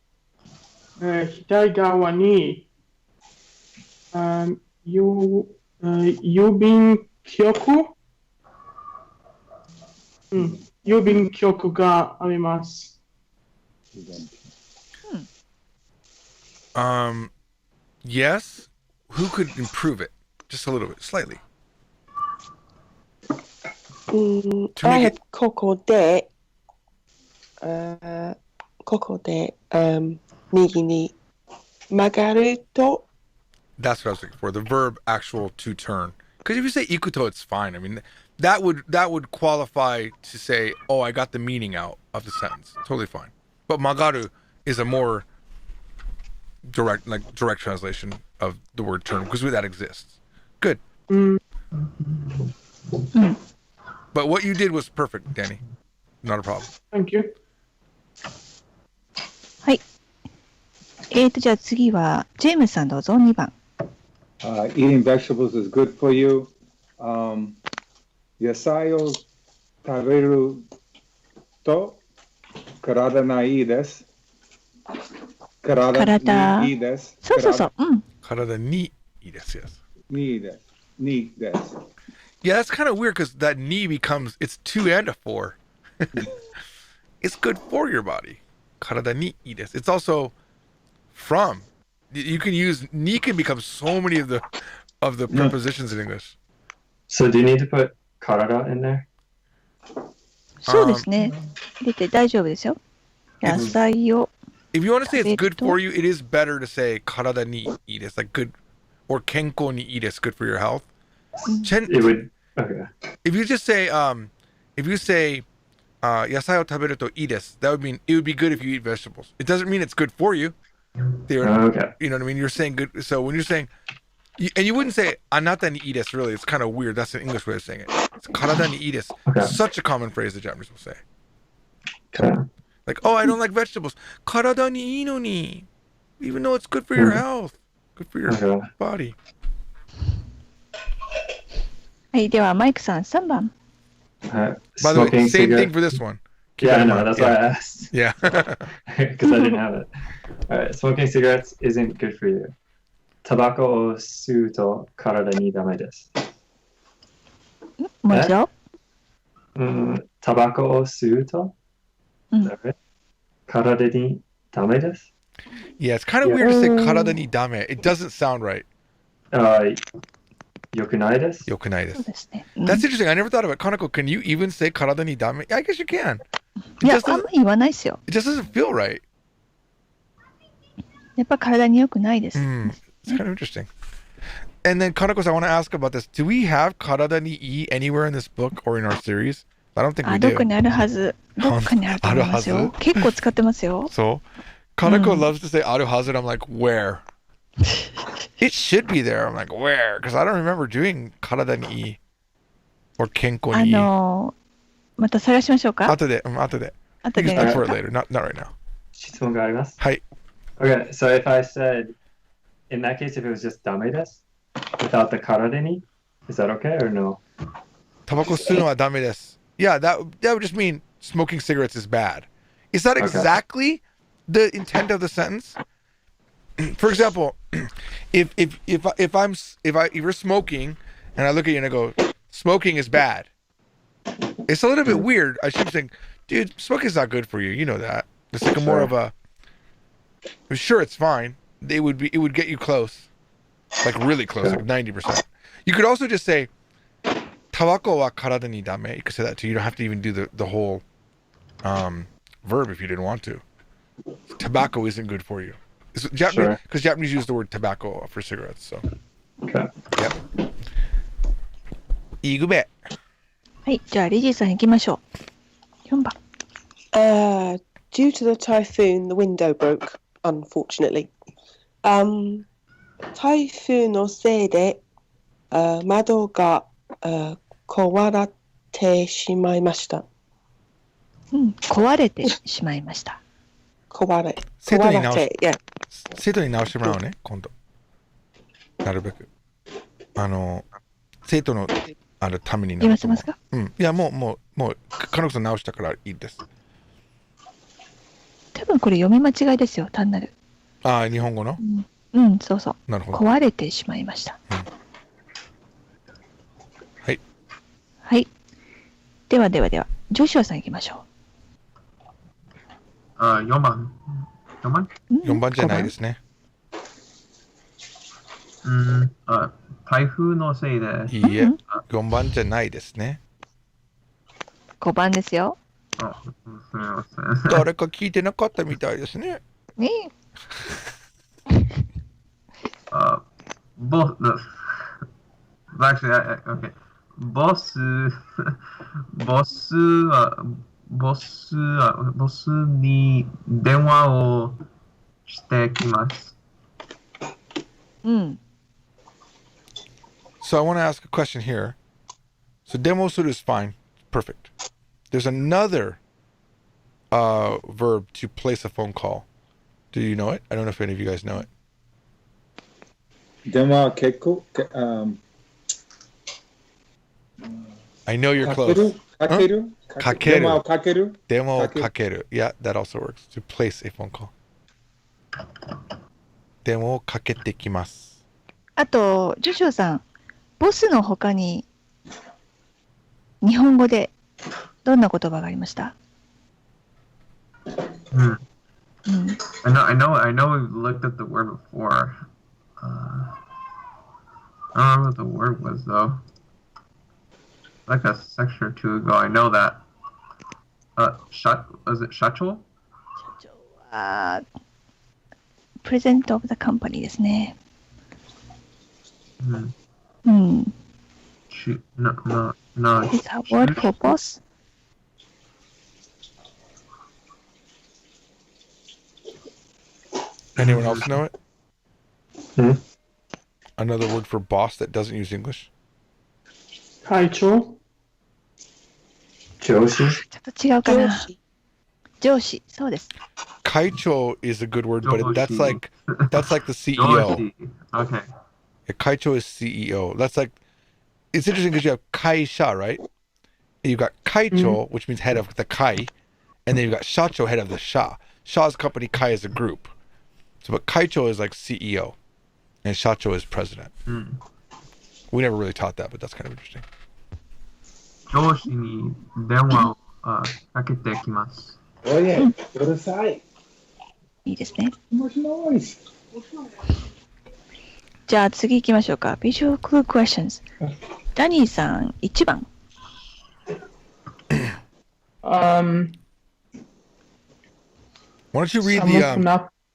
[SPEAKER 7] 左側に、郵便局、郵便局があります。
[SPEAKER 1] Yes. Who could improve it? Just a little bit, slightly.
[SPEAKER 5] ここで、右に曲がると。
[SPEAKER 1] That's what I was looking for. The verb actual to turn. Because if you say ikuto, it's fine. I mean, that would qualify to say, oh, I got the meaning out of the sentence. Totally fine. But magaru is a more direct translation of the word turn because that exists. Good. But what you did was perfect, Danny. Not a problem.
[SPEAKER 7] Thank you.
[SPEAKER 3] はい。じゃあ次はジェームスさんどうぞ2番。
[SPEAKER 2] Eating vegetables is good for you. 野菜を食べると体にいいです。体にいいです。
[SPEAKER 3] そうそうそう。
[SPEAKER 1] 体にいいです。Yes.
[SPEAKER 2] にいいです。にです。
[SPEAKER 1] Yeah, that's kind of weird because that ni becomes, it's 2 and a 4. It's good for your body. 体にいいです. It's also from. You can use, ni can become so many of the prepositions in English.
[SPEAKER 4] So do you need to put 体 in there?
[SPEAKER 3] そうですね。出て大丈夫ですよ。野菜を。
[SPEAKER 1] If you want to say it's good for you, it is better to say 体にいいです. Like good, or 健康にいいです. Good for your health.
[SPEAKER 4] It would, okay.
[SPEAKER 1] If you just say, if you say, 野菜を食べるといいです, that would mean it would be good if you eat vegetables. It doesn't mean it's good for you.
[SPEAKER 4] Okay.
[SPEAKER 1] You know what I mean? You're saying good. So when you're saying, and you wouldn't say あなたにいいです really. It's kind of weird. That's an English way of saying it. It's 体にいいです.
[SPEAKER 4] Okay.
[SPEAKER 1] Such a common phrase the Japanese will say.
[SPEAKER 4] Okay.
[SPEAKER 1] Like, oh, I don't like vegetables. 体にいいのに. Even though it's good for your health. Good for your body.
[SPEAKER 3] はい、ではマイクさん3番。
[SPEAKER 1] By the way, same thing for this one.
[SPEAKER 4] Yeah, I know. That's why I asked.
[SPEAKER 1] Yeah.
[SPEAKER 4] Because I didn't have it. All right. Smoking cigarettes isn't good for you. タバコを吸うと体にダメです。
[SPEAKER 3] もう一度。
[SPEAKER 4] タバコを吸うと体にダメです。
[SPEAKER 1] Yeah, it's kind of weird to say 体にダメ. It doesn't sound right.
[SPEAKER 4] よくないです。
[SPEAKER 3] そうですね。
[SPEAKER 1] That's interesting. I never thought of it. Kanako, can you even say 体にダメ? I guess you can.
[SPEAKER 3] いや、あんまり言わないですよ。
[SPEAKER 1] It just doesn't feel right.
[SPEAKER 3] やっぱ体に良くないです。
[SPEAKER 1] It's kind of interesting. And then, Kanako, I want to ask about this. Do we have 体にいい anywhere in this book or in our series? I don't think we do.
[SPEAKER 3] どっかにあるはず。どっかにあると思いますよ。結構使ってますよ。
[SPEAKER 1] So, Kanako loves to say あるはず. I'm like, where? It should be there. I'm like, where? Because I don't remember doing 体にいい or 健康にいい。
[SPEAKER 3] また探しましょうか。
[SPEAKER 1] 後で。You can look for it later. Not right now.
[SPEAKER 4] 質問があります。
[SPEAKER 1] はい。
[SPEAKER 4] Okay, so if I said, in that case, if it was just ダメです without the 体に is that okay or no?
[SPEAKER 1] タバコ吸うのはダメです。Yeah, that would just mean smoking cigarettes is bad. Is that exactly the intent of the sentence? For example, if you're smoking and I look at you and I go, smoking is bad. It's a little bit weird. I should think, dude, smoking is not good for you. You know that. It's like more of a. Sure, it's fine. It would get you close, like really close, like 90%. You could also just say, タバコは体にダメ. You could say that too. You don't have to even do the whole verb if you didn't want to. Tobacco isn't good for you. Japanese, because Japanese use the word tobacco for cigarettes. So.
[SPEAKER 4] Okay.
[SPEAKER 1] Yep. いいぐべ。
[SPEAKER 3] はい、じゃあリジーさん行きましょう。4番。
[SPEAKER 5] Due to the typhoon, the window broke, unfortunately. 台風のせいで、窓が、壊れてしまいました。
[SPEAKER 3] 壊れてしまいました。
[SPEAKER 1] 生徒に直してもらおうね、今度。なるべく。生徒のために
[SPEAKER 3] 言わせますか？
[SPEAKER 1] いや、もう、彼女さん直したからいいです。
[SPEAKER 3] 多分これ読み間違いですよ、単なる。
[SPEAKER 1] 日本語の？
[SPEAKER 3] そうそう。
[SPEAKER 1] なるほど。
[SPEAKER 3] 壊れてしまいました。
[SPEAKER 1] はい。
[SPEAKER 3] はい。では、ジョシュアさん行きましょ
[SPEAKER 8] う。4番。
[SPEAKER 1] 4番じゃないですね。
[SPEAKER 8] 台風のせいで。
[SPEAKER 1] いいえ、4番じゃないですね。
[SPEAKER 3] 5番ですよ。
[SPEAKER 8] すみません。
[SPEAKER 1] 誰か聞いてなかったみたいですね。
[SPEAKER 3] ね
[SPEAKER 8] Actually, okay. ボスに電話をしてきます。
[SPEAKER 1] So I want to ask a question here. So 電話する is fine. Perfect. There's another verb to place a phone call. Do you know it? I don't know if any of you guys know it.
[SPEAKER 2] 電話結構
[SPEAKER 1] I know you're close.
[SPEAKER 2] かける 電話をかける
[SPEAKER 1] Yeah, that also works. To place a phone call. 電話をかけてきます。
[SPEAKER 3] あと、ジョシュアさん、ボスの他に日本語でどんな言葉がありました？I
[SPEAKER 8] know we've looked at the word before. I don't remember what the word was though. Like a section or two ago, I know that. Was it 社長？
[SPEAKER 3] 社長はプレゼントオブザカンパニーですね。
[SPEAKER 8] No.
[SPEAKER 3] Is a word for boss?
[SPEAKER 1] Anyone else know it? Another word for boss that doesn't use English?
[SPEAKER 7] 会長？
[SPEAKER 4] 上司？
[SPEAKER 3] ちょっと違うかな。上司、そうです。
[SPEAKER 1] 会長 is a good word, but that's like the CEO.
[SPEAKER 8] Okay.
[SPEAKER 1] Kai Cho is CEO. That's like, it's interesting because you have Kai Sha, right? And you've got Kai Cho, which means head of the Kai, and then you've got Sha Cho, head of the Sha. Sha's company, Kai is a group. So, but Kai Cho is like CEO, and Sha Cho is president. We never really taught that, but that's kind of interesting.
[SPEAKER 8] 上司に電話をかけてきます。
[SPEAKER 2] Oh yeah, うるさい。
[SPEAKER 3] いいですね。
[SPEAKER 2] Too much noise.
[SPEAKER 3] じゃあ次行きましょうか。Visual Clue Questions。ダニーさん、1番。
[SPEAKER 7] Um,
[SPEAKER 1] Why don't you read the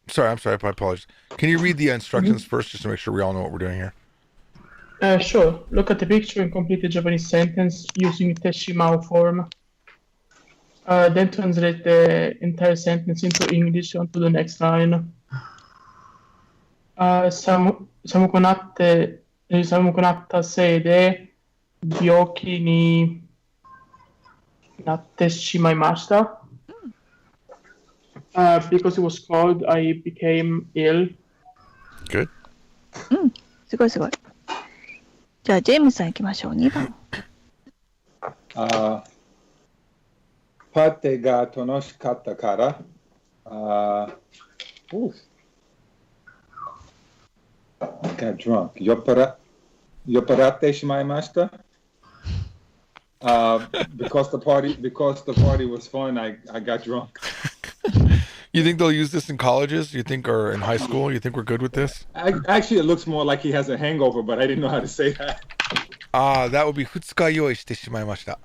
[SPEAKER 1] sorry, I'm sorry, I apologize. Can you read the instructions first just to make sure we all know what we're doing here?
[SPEAKER 7] Sure. Look at the picture and complete the Japanese sentence using Teshimao form. Then translate the entire sentence into English onto the next line. 寒くなったせいで病気になってしまいました。Because it was cold, I became ill.
[SPEAKER 1] Good.
[SPEAKER 3] すごいすごい。じゃあジェームスさん行きましょう。2番。
[SPEAKER 2] パーティーが楽しかったから、got drunk. 酔っ払ってしまいました。Because the party was fun, I got drunk.
[SPEAKER 1] You think they'll use this in colleges? You think, or in high school? You think we're good with this?
[SPEAKER 2] Actually, it looks more like he has a hangover, but I didn't know how to say that.
[SPEAKER 1] That would be 二日酔いしてしまいました。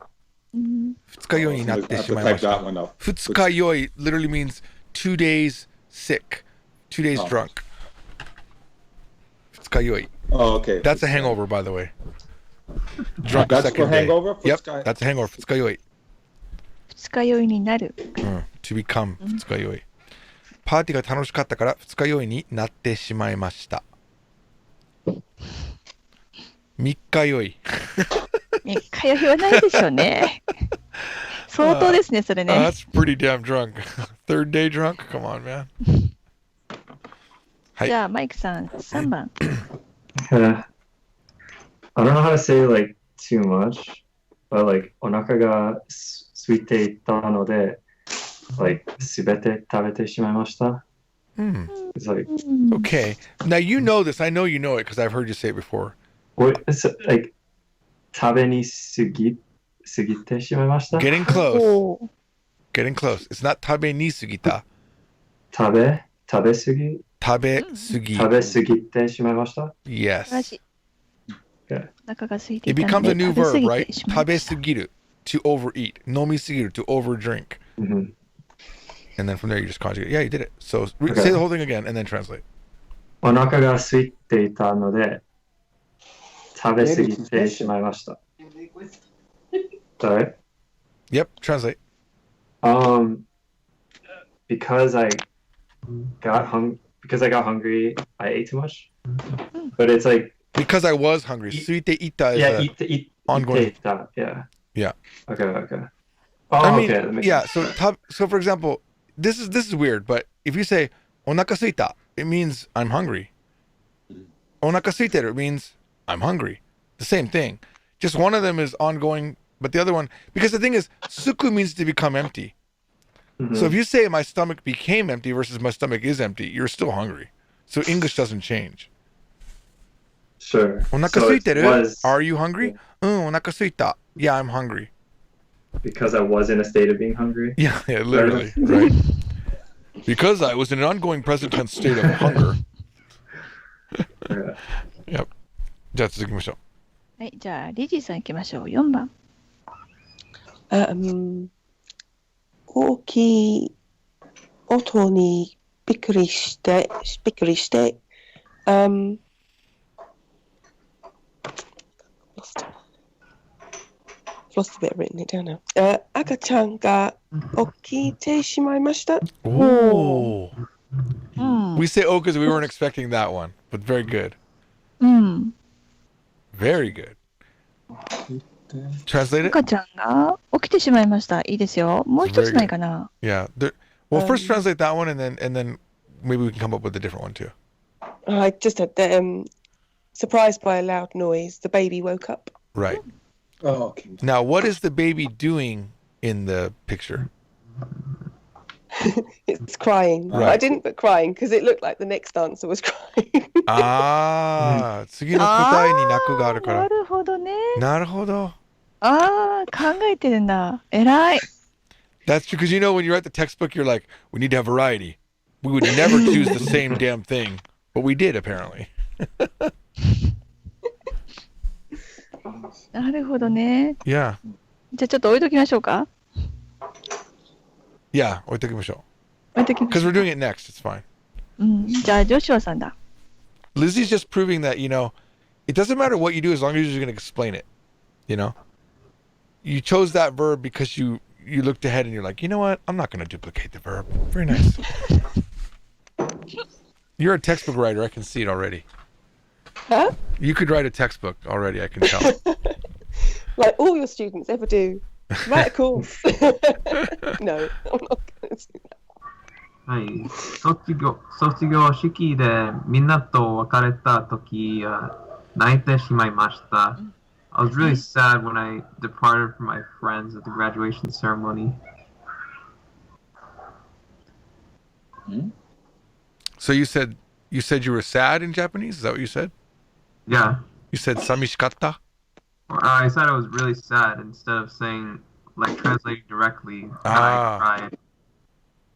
[SPEAKER 1] 二日酔いになってしまいました。二日酔い literally means 2 days sick, 2 days drunk. 二日酔い.
[SPEAKER 2] Oh, okay.
[SPEAKER 1] That's a hangover, by the way. Drunk
[SPEAKER 2] That's
[SPEAKER 1] second
[SPEAKER 2] for
[SPEAKER 1] day.
[SPEAKER 2] hangover?
[SPEAKER 1] Yep, that's a hangover. 二日酔い.
[SPEAKER 3] 二日酔いになる。
[SPEAKER 1] To become 二日酔い。パーティーが楽しかったから二日酔いになってしまいました。三日酔い。
[SPEAKER 3] 三日酔いはないでしょうね。相当ですね、それね。
[SPEAKER 1] That's pretty damn drunk. Third day drunk? Come on, man. はい。
[SPEAKER 3] じゃあ、マイクさん、3番。
[SPEAKER 4] I don't know how to say like too much, but like お腹が空いていたので、like すべて食べてしまいました。It's like
[SPEAKER 1] okay. Now you know this. I know you know it because I've heard you say it before.
[SPEAKER 4] What is it, like 食べにすぎてしまいました。
[SPEAKER 1] Getting close. Getting close. It's not 食べにすぎた。
[SPEAKER 4] 食べすぎてしまいました。
[SPEAKER 1] Yes.
[SPEAKER 4] Okay.
[SPEAKER 1] It becomes a new verb, right? 食べすぎる to overeat. 飲みすぎる to overdrink. And then from there you just conjugate. Yeah, you did it. So say the whole thing again and then translate.
[SPEAKER 4] お腹が空いていたので食べ過ぎてしまいました。Sorry?
[SPEAKER 1] Yep, translate.
[SPEAKER 4] Because I got hungry, I ate too much. But it's like
[SPEAKER 1] because I was hungry. 空いていた is ongoing. Yeah.
[SPEAKER 4] Okay.
[SPEAKER 1] I mean, yeah. So for example, this is weird, but if you say お腹すいた, it means I'm hungry. お腹すいてる it means I'm hungry. The same thing. Just one of them is ongoing, but the other one, because the thing is, suku means to become empty. So if you say my stomach became empty versus my stomach is empty, you're still hungry. So English doesn't change.
[SPEAKER 4] Sure.
[SPEAKER 1] お腹すいてる Are you hungry? お腹すいた Yeah, I'm hungry.
[SPEAKER 4] Because I was in a state of being hungry?
[SPEAKER 1] Yeah, literally, right? Because I was in an ongoing present tense state of hunger. Yep. じゃあ続きましょ
[SPEAKER 3] う。はい、じゃあリジーさん行きましょう。4番。
[SPEAKER 5] 大きい音にびっくりして、Lost a bit of written it down now. 赤ちゃんが起きてしまいました。
[SPEAKER 1] Oh. We say oh because we weren't expecting that one, but very good. Very good. Translate it.
[SPEAKER 3] 赤ちゃんが起きてしまいました。いいですよ。もう一つないかな。
[SPEAKER 1] Yeah. Well, first translate that one, and then maybe we can come up with a different one too.
[SPEAKER 5] I just had the surprised by a loud noise. The baby woke up.
[SPEAKER 1] Right.
[SPEAKER 2] Oh, okay.
[SPEAKER 1] Now, what is the baby doing in the picture?
[SPEAKER 5] It's crying. Right. I didn't put crying because it looked like the next answer was crying.
[SPEAKER 1] 次の答えに泣くがあるから。
[SPEAKER 3] なるほどね。
[SPEAKER 1] なるほど。
[SPEAKER 3] 考えてるんだ。偉い。
[SPEAKER 1] That's true, because you know when you write the textbook, you're like, we need to have variety. We would never choose the same damn thing, but we did apparently.
[SPEAKER 3] なるほどね。
[SPEAKER 1] Yeah.
[SPEAKER 3] じゃあちょっと置いときましょうか。
[SPEAKER 1] Yeah, 置いときましょ
[SPEAKER 3] 置いとき
[SPEAKER 1] う。
[SPEAKER 3] まし
[SPEAKER 1] Because
[SPEAKER 3] ょ
[SPEAKER 1] we're
[SPEAKER 3] う
[SPEAKER 1] doing it next. It's fine.
[SPEAKER 3] じゃあジョシュアさんだ。
[SPEAKER 1] Lizzie's just proving that, it doesn't matter what you do as long as you're going to explain it. You chose that verb because you looked ahead and you're like, you know what? I'm not going to duplicate the verb. Very nice. You're a textbook writer. I can see it already.
[SPEAKER 5] Huh?
[SPEAKER 1] You could write a textbook already. I can tell.
[SPEAKER 5] Like all your students ever do. Write a course. No, I'm not going to do that.
[SPEAKER 8] はい。卒業式でみんなと別れた時、泣いてしまいました。I was really sad when I departed from my friends at the graduation ceremony.
[SPEAKER 1] So you said you were sad in Japanese? Is that what you said?
[SPEAKER 8] Yeah.
[SPEAKER 1] You said samishikatta?
[SPEAKER 8] I said I was really sad instead of saying, like, translating directly, I cried.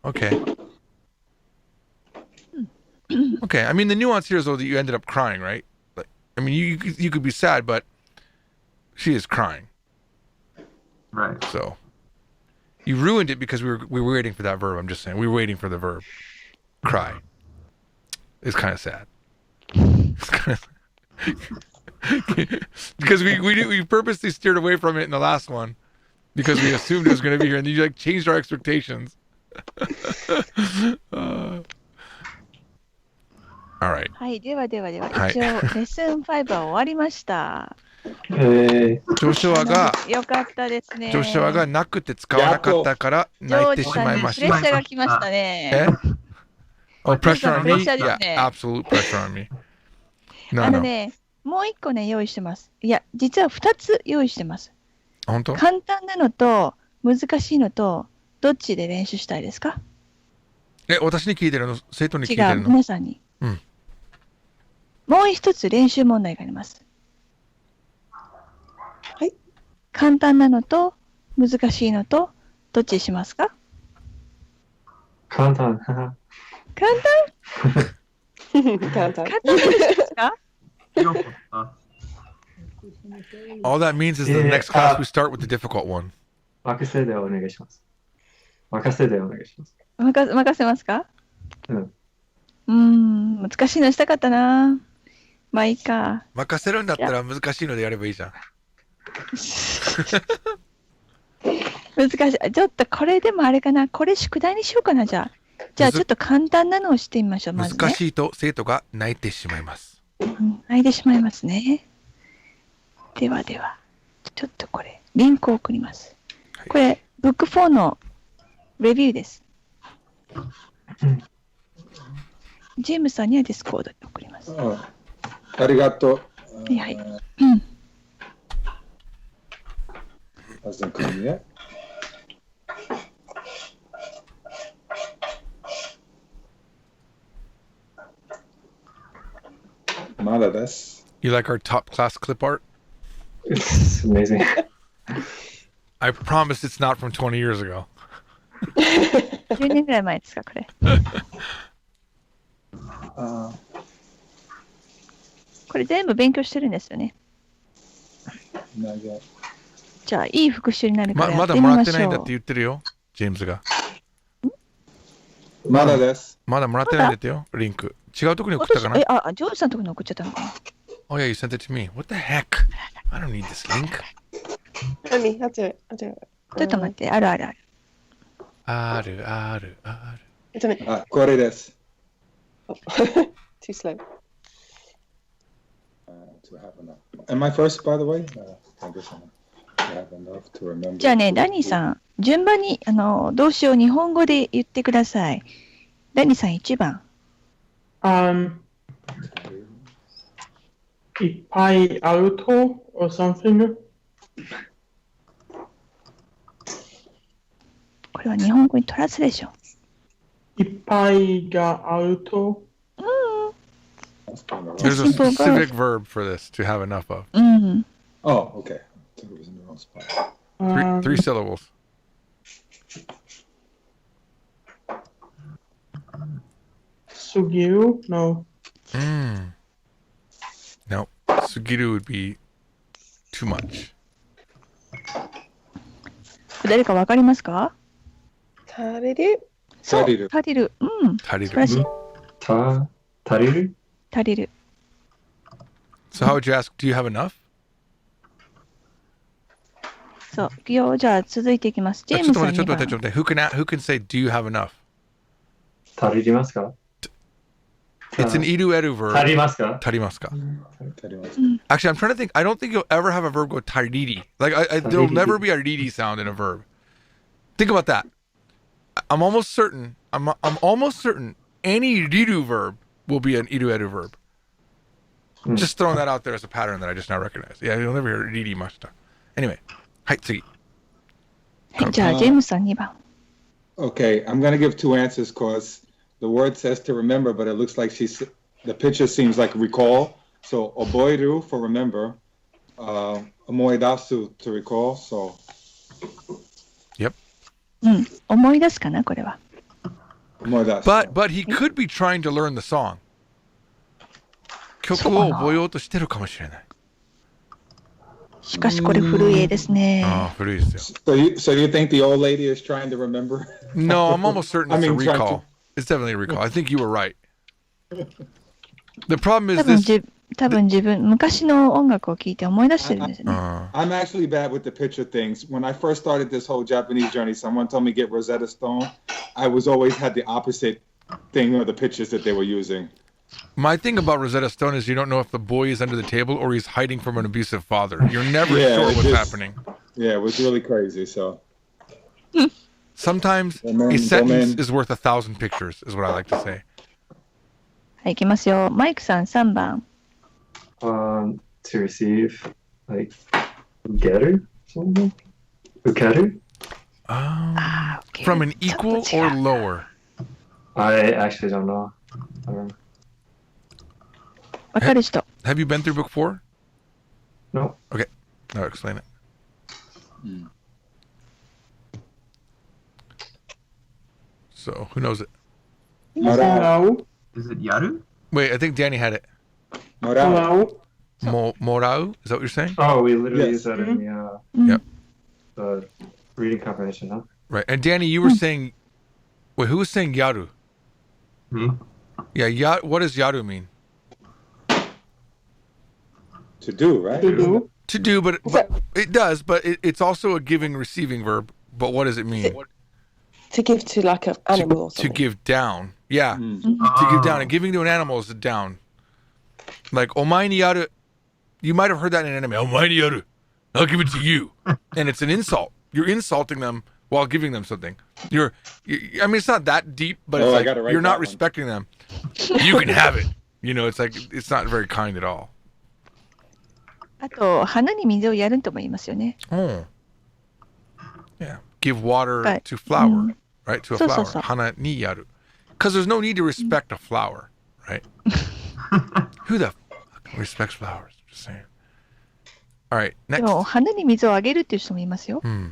[SPEAKER 1] Okay. Okay. I mean, the nuance here is though that you ended up crying, right? Like, I mean, you could be sad, but she is crying.
[SPEAKER 8] Right.
[SPEAKER 1] So you ruined it because we were waiting for that verb. I'm just saying we were waiting for the verb. Cry. It's kind of sad. It's kind of because we purposely steered away from it in the last one because we assumed it was going to be here, and then you changed our expectations. All right.
[SPEAKER 3] はい、では、
[SPEAKER 1] はい
[SPEAKER 3] 一応、レッスン5は終わりました。
[SPEAKER 1] ジョシュアが
[SPEAKER 3] よかったですね。
[SPEAKER 1] ジョシュアがなくて使わなかったから泣いてしまいました。
[SPEAKER 3] プレッシャーが来ましたね。
[SPEAKER 1] Oh, pressure on me?
[SPEAKER 3] プレッシャーですね。
[SPEAKER 1] Yeah, absolute pressure on me.
[SPEAKER 3] もう一個ね、用意してます。いや、実は2つ用意してます。
[SPEAKER 1] 本当？
[SPEAKER 3] 簡単なのと難しいのと、どっちで練習したいですか？
[SPEAKER 1] 私に聞いてるの？生徒に聞いてるの？
[SPEAKER 3] 違う、皆さんに。もう一つ練習問題があります。
[SPEAKER 5] はい。
[SPEAKER 3] 簡単なのと難しいのと、どっちにしますか？
[SPEAKER 4] 簡単。
[SPEAKER 3] 簡
[SPEAKER 5] 簡単。
[SPEAKER 3] ですか？All
[SPEAKER 1] that means is the next class we start with the difficult one.
[SPEAKER 4] 任せでお願いします。任せ
[SPEAKER 3] 任せますか？難しいのしたかったな。まあいいか。
[SPEAKER 1] 任せるんだったら難しいのでやればいいじゃん。
[SPEAKER 3] 難しい。ちょっとこれでもあれかな。これ宿題にしようかな、じゃあ。じゃあちょっと簡単なのをしてみましょう、まずね。
[SPEAKER 1] 難しいと生徒が泣いてしまいます。
[SPEAKER 3] 泣いてしまいますね。では、ちょっとこれ、リンクを送ります。これ、ブック4のレビューです。ジェームスさんにはディスコードで送ります。
[SPEAKER 2] ありがとう。
[SPEAKER 3] はい。
[SPEAKER 2] Hasn't come yet. まだです。
[SPEAKER 1] You like our top class clip art?
[SPEAKER 4] It's amazing.
[SPEAKER 1] I promise it's not from 20 years ago.
[SPEAKER 3] 10年ぐらい前ですか、これ。これ全部勉強してるんですよね。じゃあ、いい復習になるからやってみましょう。
[SPEAKER 1] まだもらってないんだって言ってるよ、ジェームズが。
[SPEAKER 2] まだです。
[SPEAKER 1] まだもらってないんだってよ、リンク。違うとこに送ったかな？
[SPEAKER 3] ジョージさんのとこに送っちゃったのかな？
[SPEAKER 1] Oh yeah, you sent it to me. What the heck? I don't need this link.
[SPEAKER 3] ちょっと待って、ある。
[SPEAKER 1] ある。
[SPEAKER 2] これです。
[SPEAKER 5] Too slow.
[SPEAKER 2] Am I first, by the way? I guess I have enough to remember.
[SPEAKER 3] じゃあね、ダニーさん、順番に動詞を日本語で言ってください。ダニーさん1番。
[SPEAKER 7] いっぱいあると or something?
[SPEAKER 3] これは日本語にトランスレーション。
[SPEAKER 7] いっぱいがあると。
[SPEAKER 1] There's a specific verb for this to have enough of.
[SPEAKER 2] Oh, okay. It was in the wrong spot.
[SPEAKER 1] Three syllables.
[SPEAKER 7] すぎる No.
[SPEAKER 1] Sugiru would be too much.
[SPEAKER 3] 誰かわかりますか？
[SPEAKER 5] 足りる。
[SPEAKER 3] そう、
[SPEAKER 2] 足りる。
[SPEAKER 3] 足りる。うん。素晴らしい。
[SPEAKER 4] 足りる？
[SPEAKER 3] 足りる。
[SPEAKER 1] So how would you ask, do you have enough?
[SPEAKER 3] そう。いくよ。じゃあ続いていきます。ジェームさん2番。
[SPEAKER 1] Who can say, do you have enough?
[SPEAKER 4] 足りますか？
[SPEAKER 1] It's an iru eru verb.
[SPEAKER 4] 足りますか？
[SPEAKER 1] Tarimaska.
[SPEAKER 2] 足ります。
[SPEAKER 1] Actually, I'm trying to think. I don't think you'll ever have a verb go tariri. Like, there'll never be a riri sound in a verb. Think about that. I'm almost certain any riru verb will be an iru eru verb. Just throwing that out there as a pattern that I just now recognize. Yeah, you'll never hear riri mashita. Anyway, はい、次。
[SPEAKER 3] はい、じゃあジェームさん2番。
[SPEAKER 2] Okay, I'm going to give two answers because the word says to remember, but it looks like the picture seems like recall. So, oboeru for remember, omoidasu to recall. So,
[SPEAKER 1] Yep.
[SPEAKER 3] うん。思い出すかな、これは。
[SPEAKER 2] omoidasu.
[SPEAKER 1] But he could be trying to learn the song. 曲を覚えようとしてるかもしれない。
[SPEAKER 3] しかしこれ古い絵ですね。
[SPEAKER 1] ああ、古いですよ。
[SPEAKER 2] So you think the old lady is trying to remember?
[SPEAKER 1] No, I'm almost certain it's
[SPEAKER 2] I
[SPEAKER 1] a
[SPEAKER 2] mean, trying
[SPEAKER 1] recall.
[SPEAKER 2] to-
[SPEAKER 1] It's definitely a recall. I think you were right. The problem is
[SPEAKER 3] 多分自分、昔の音楽を聴いて思い出してるんですよね。
[SPEAKER 2] I'm actually bad with the picture things. When I first started this whole Japanese journey, someone told me get Rosetta Stone. I was always had the opposite thing of the pictures that they were using.
[SPEAKER 1] My thing about Rosetta Stone is you don't know if the boy is under the table or he's hiding from an abusive father. You're never
[SPEAKER 2] Yeah,
[SPEAKER 1] sure
[SPEAKER 2] it
[SPEAKER 1] what's
[SPEAKER 2] just-
[SPEAKER 1] happening.
[SPEAKER 2] Yeah, it was really crazy. So
[SPEAKER 1] Sometimes a sentence is worth 1,000 pictures, is what I like to say.
[SPEAKER 3] はい、いきますよ。マイクさん3番。
[SPEAKER 4] To receive, like, ugeru? Something? Ukeru?
[SPEAKER 3] Okay.
[SPEAKER 1] From an equal or lower?
[SPEAKER 4] I actually don't know. I don't know.
[SPEAKER 3] わかる人。
[SPEAKER 1] Have you been through book 4?
[SPEAKER 4] No.
[SPEAKER 1] Okay, now explain it. So, who knows it?
[SPEAKER 5] Morau.
[SPEAKER 8] Is it Yaru?
[SPEAKER 1] Wait, I think Danny had it.
[SPEAKER 2] Morau.
[SPEAKER 1] Morau? Is that what you're saying?
[SPEAKER 4] Oh, we literally
[SPEAKER 2] Yes.
[SPEAKER 4] use that in the,
[SPEAKER 1] Yep.
[SPEAKER 4] the reading comprehension, huh?
[SPEAKER 1] Right. And Danny, you were saying... Wait, who was saying yaru?
[SPEAKER 8] Me?
[SPEAKER 1] Yeah, what does yaru mean?
[SPEAKER 2] To do, right?
[SPEAKER 5] To do.
[SPEAKER 1] To do, but it does, but it's also a giving, receiving verb. But what does it mean?
[SPEAKER 5] To give to like an animal or
[SPEAKER 1] To
[SPEAKER 5] something.
[SPEAKER 1] give down. Yeah.
[SPEAKER 2] Mm.
[SPEAKER 1] To give down. And giving to an animal is a down. Like, omae ni yaru. You might have heard that in an anime. Omae ni yaru. I'll give it to you. And it's an insult. You're insulting them while giving them something. I mean, it's not that deep, but it's
[SPEAKER 2] I
[SPEAKER 1] like
[SPEAKER 2] gotta write
[SPEAKER 1] you're not
[SPEAKER 2] that one.
[SPEAKER 1] respecting them. You can have it. You know, it's like, it's not very kind at all.
[SPEAKER 3] あと、花に水をやるとも言いますよね。
[SPEAKER 1] Oh. Yeah. Give water
[SPEAKER 3] Right.
[SPEAKER 1] to flower, right? To a
[SPEAKER 3] So,
[SPEAKER 1] flower.
[SPEAKER 3] so.
[SPEAKER 1] Hana ni yaru. Because there's no need to respect a flower, right? Who the fuck respects flowers? Just saying. All right.
[SPEAKER 3] で
[SPEAKER 1] Next.
[SPEAKER 3] も、花に水をあげるっていう人もいますよ。
[SPEAKER 1] Hmm.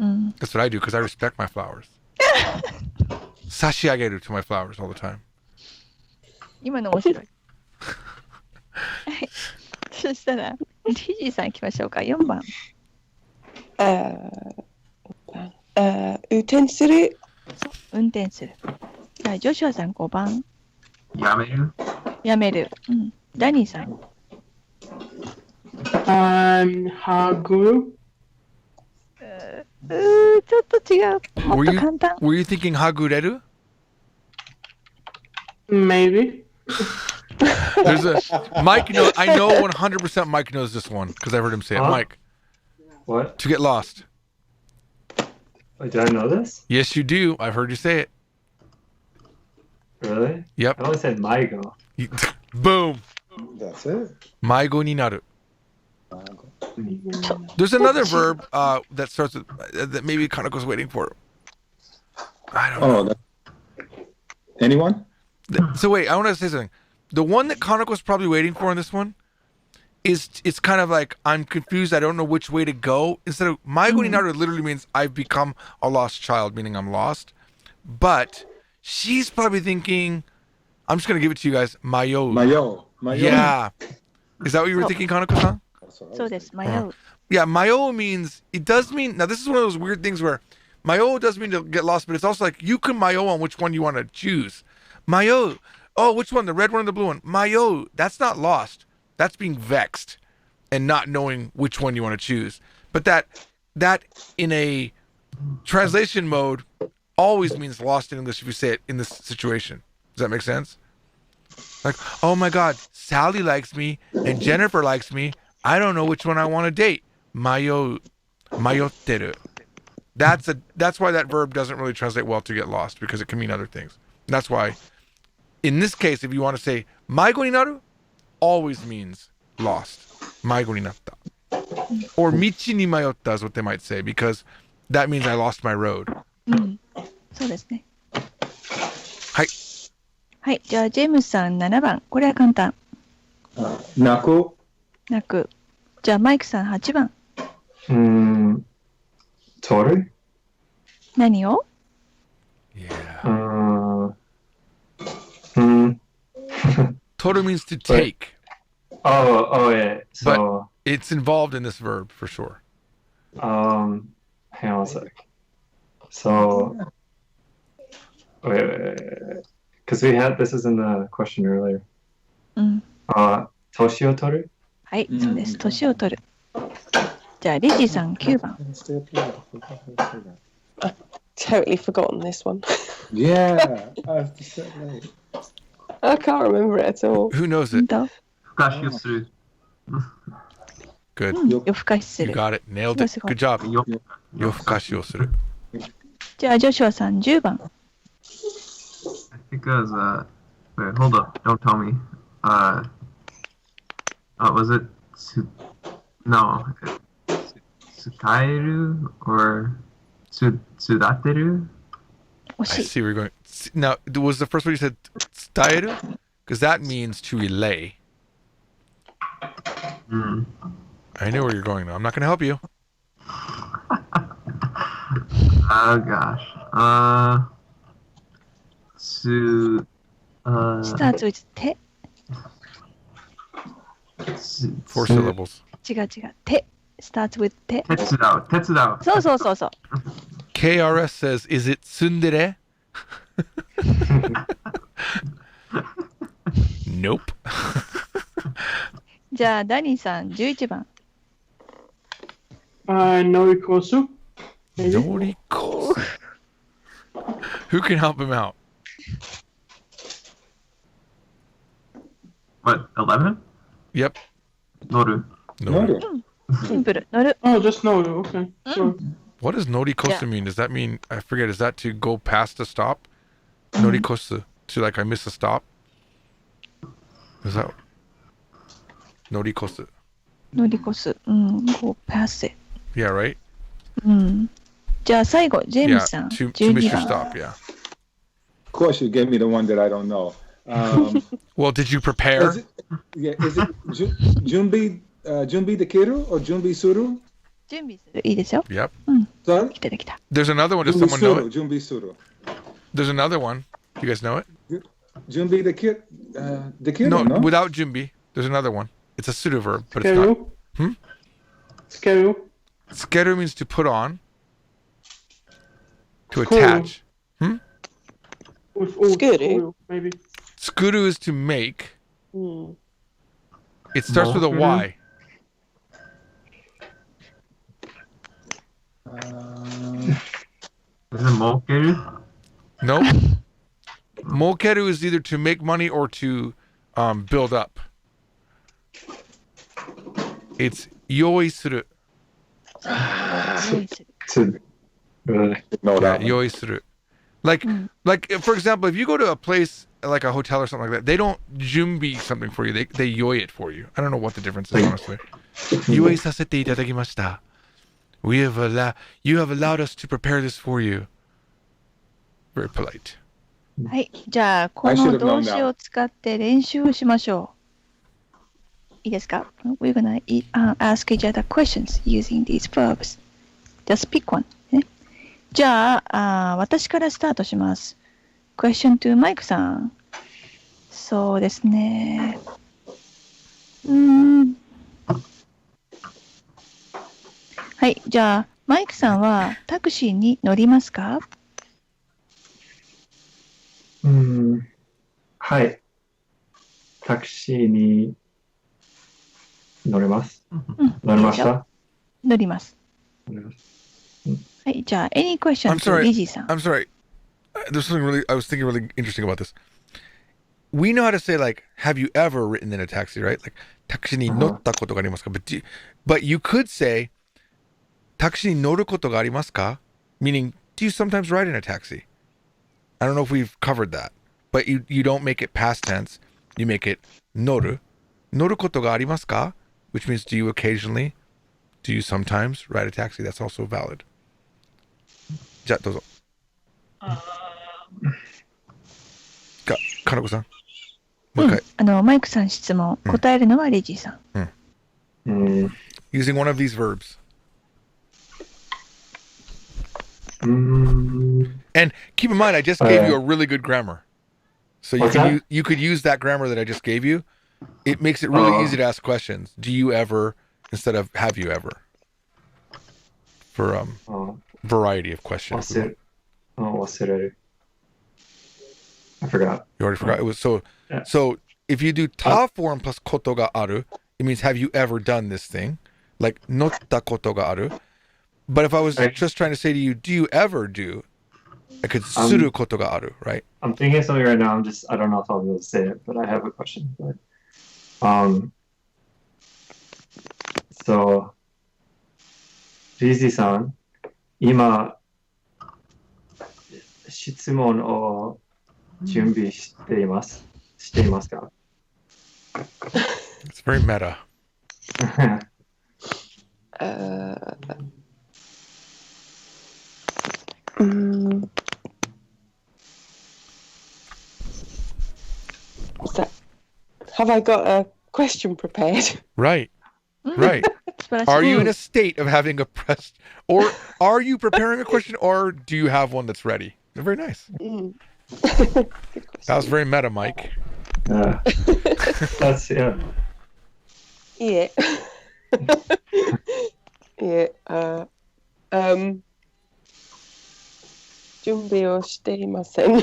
[SPEAKER 3] うん。
[SPEAKER 1] That's what I do because I respect my flowers. Sashiageru to my flowers all the time.
[SPEAKER 3] 今の面白い。はい。そしたら、リジーさん行きましょうか。4番。
[SPEAKER 5] 運転する。
[SPEAKER 3] 運転する。はい、ジョシュアさん5番。
[SPEAKER 8] Yameru?
[SPEAKER 3] やめる。うん。ダニーさん。
[SPEAKER 7] Haguru.
[SPEAKER 3] ちょっと違う。もっと簡単。
[SPEAKER 1] Were you thinking hagureru?
[SPEAKER 7] Maybe.
[SPEAKER 1] There's a Mike. I know 100% Mike knows this one because I've heard him say it.
[SPEAKER 4] Huh?
[SPEAKER 1] Mike,
[SPEAKER 4] What?
[SPEAKER 1] to get lost.
[SPEAKER 4] Did I know this?
[SPEAKER 1] Yes, you do. I've heard you say it.
[SPEAKER 4] Really?
[SPEAKER 1] Yep.
[SPEAKER 4] I only said Maigo.
[SPEAKER 1] Boom.
[SPEAKER 2] That's it.
[SPEAKER 1] Maigo ni naru. There's another verb that starts with that maybe Kaneko's waiting for. I don't know.
[SPEAKER 2] Anyone?
[SPEAKER 1] So wait, I want to say something. The one that Kaneko's probably waiting for in this one is it's kind of like I'm confused. I don't know which way to go. Instead of Maigo ni naru literally means I've become a lost child, meaning I'm lost. But she's probably thinking, I'm just gonna give it to you guys, Mayo.
[SPEAKER 2] Mayo.
[SPEAKER 1] Yeah. Is that what you were thinking, Kanako-san?
[SPEAKER 3] そうです。迷う。
[SPEAKER 1] Yeah, mayo means, it does mean, now this is one of those weird things where mayo does mean to get lost, but it's also like you can mayo on which one you want to choose. Mayo, oh, which one, the red one or the blue one? Mayo, that's not lost. That's being vexed and not knowing which one you want to choose. But that in a translation mode always means lost in English if you say it in this situation. Does that make sense? Like, oh my God, Sally likes me and Jennifer likes me. I don't know which one I want to date. Mayotteru. That's why that verb doesn't really translate well to get lost, because it can mean other things. And that's why, in this case, if you want to say maigo ni naru, always means lost. Maigo ni natta. Or michi ni mayotta is what they might say, because that means I lost my road.
[SPEAKER 3] そうですね。
[SPEAKER 1] はい。
[SPEAKER 3] はい。じゃあ、ジェームスさん7番。これは簡単。
[SPEAKER 2] 泣く。
[SPEAKER 3] 泣く。じゃあ、マイクさん8番。
[SPEAKER 4] 取る。
[SPEAKER 3] 何を？
[SPEAKER 1] Yeah. 取る means to take.
[SPEAKER 4] Oh, yeah. So,
[SPEAKER 1] but it's involved in this verb for sure.
[SPEAKER 4] Hang on a sec. So, wait. Because this is in the question earlier. 年を取る？
[SPEAKER 3] はい、そうです。年を取る。じゃあ、リジさん9番。
[SPEAKER 5] I've totally forgotten this one.
[SPEAKER 2] Yeah, I so late.
[SPEAKER 5] I can't remember it at all.
[SPEAKER 1] Who knows it?
[SPEAKER 8] ふかしをする。
[SPEAKER 1] Good.
[SPEAKER 3] 夜更かしす
[SPEAKER 1] You
[SPEAKER 3] る。
[SPEAKER 1] got it. Nailed it. Good job. 夜更かしをする。
[SPEAKER 3] じゃあ、ジョシュアさん10番。
[SPEAKER 8] I think it was, wait, hold up. Don't tell me. Was it, no. Tsukaeru or tsudateru?
[SPEAKER 1] I see where you're going. Now, was the first one you said tsudaeru? Because that means to relay. I know where you're going, though. I'm not going to help you.
[SPEAKER 8] Oh, gosh.
[SPEAKER 3] Starts with 手。
[SPEAKER 1] Four syllables.
[SPEAKER 3] 違う。手。Starts with 手。
[SPEAKER 8] 手伝う。
[SPEAKER 3] そう。
[SPEAKER 1] KRS says, is it tsundere? Nope.
[SPEAKER 3] じゃあ、ダニーさん11番。
[SPEAKER 7] Norikosu.
[SPEAKER 1] Norikosu. Who can help him out?
[SPEAKER 8] What, 11?
[SPEAKER 1] Yep.
[SPEAKER 8] Noru.
[SPEAKER 3] シンプル。乗る。
[SPEAKER 7] Oh, just Noru. Okay. Sure.
[SPEAKER 1] What does norikosu mean? Does that mean, I forget, is that to go past a stop? Norikosu. To like, I miss a stop? Is that? Norikosu.
[SPEAKER 3] 乗り越す。go pass it.
[SPEAKER 1] Yeah, right?
[SPEAKER 3] じゃあ最後、ジェーム
[SPEAKER 1] Yeah,
[SPEAKER 3] スさん。
[SPEAKER 1] to miss
[SPEAKER 3] 12
[SPEAKER 1] your
[SPEAKER 3] 番。
[SPEAKER 1] stop, yeah.
[SPEAKER 2] Of course, you gave me the one that I don't know.
[SPEAKER 1] Well, did you prepare?
[SPEAKER 2] Is it Junbi Dekiru or Junbi Suru?
[SPEAKER 3] 準備する。いいですよ。
[SPEAKER 1] Yep.
[SPEAKER 2] Sorry?
[SPEAKER 3] できた。
[SPEAKER 1] There's another one. Does
[SPEAKER 2] Junbi
[SPEAKER 1] someone know
[SPEAKER 2] Suru.
[SPEAKER 1] it?
[SPEAKER 2] Junbi Suru.
[SPEAKER 1] There's another one. You guys know it?
[SPEAKER 2] Junbi Dekiru,
[SPEAKER 1] No,
[SPEAKER 2] no?
[SPEAKER 1] without Jumbi. There's another one. It's a pseudo verb, but it's not.
[SPEAKER 7] Skeru.
[SPEAKER 1] Skeru means to put on. To
[SPEAKER 7] Cool.
[SPEAKER 1] attach.
[SPEAKER 5] Skuru?
[SPEAKER 7] Maybe.
[SPEAKER 1] Skuru is to make. It starts with a Y.
[SPEAKER 8] Is it mokeru?
[SPEAKER 1] Nope. Mokeru is either to make money or to build up. It's yoi suru.
[SPEAKER 2] No, that one.
[SPEAKER 1] Yoi suru. Like, for example, if you go to a place like a hotel or something like that, they don't jumbi something for you. They yoi it for you. I don't know what the difference is, honestly. Yoi sasete itadakimashita. You have allowed us to prepare this for you. Very polite.
[SPEAKER 3] はい。じゃあ、この動詞を使って練習をしましょう。いいですか？ We're gonna ask each other questions using these verbs. Just pick one. ね、じゃあ、私からスタートします。Question to マイクさん。そうですね。はい、じゃあ、マイクさんはタクシーに乗りますか？
[SPEAKER 4] はい。タクシーに乗れます。乗りました？
[SPEAKER 3] 乗ります。はい、じゃあ、any question to リジさん。
[SPEAKER 1] I'm sorry. There's something really, I was thinking really interesting about this. We know how to say, like, have you ever written in a taxi, right? Like, タクシーに乗ったことがありますか? But you could say, タクシーに乗ることがありますか? Meaning, do you sometimes ride in a taxi? I don't know if we've covered that. But you don't make it past tense. You make it 乗る. 乗ることがありますか? Which means, do you occasionally, do you sometimes ride a taxi? That's also valid. じゃあ、どうぞ。かなこさん。もう一回。
[SPEAKER 3] マイクさん質問、答えるのはレジさん。
[SPEAKER 1] Using one of these verbs. And keep in mind, I just gave you a really good grammar. So you could use that grammar that I just gave you. It makes it really easy to ask questions. Do you ever, instead of have you ever? For variety of questions.
[SPEAKER 4] 忘れる。I forgot.
[SPEAKER 1] You already forgot? It was so if you do ta form plus koto ga aru, it means have you ever done this thing? Like notta koto ga aru. But if I was just trying to say to you, do you ever do? I could suru koto ga aru, right?
[SPEAKER 4] I'm thinking of something right now. I don't know if I'll be able to say it, but I have a question. But, so, Rizi-san, 今、質問を準備しています。していますか?
[SPEAKER 1] It's very meta.
[SPEAKER 5] Have I got a question prepared?
[SPEAKER 1] Right. Right. Are you in a state of having a pressed, or are you preparing a question, or do you have one that's ready? They're very nice. That was very meta, Mike.
[SPEAKER 4] That's yeah.
[SPEAKER 5] Yeah. Yeah. 準備をしていません。
[SPEAKER 3] もう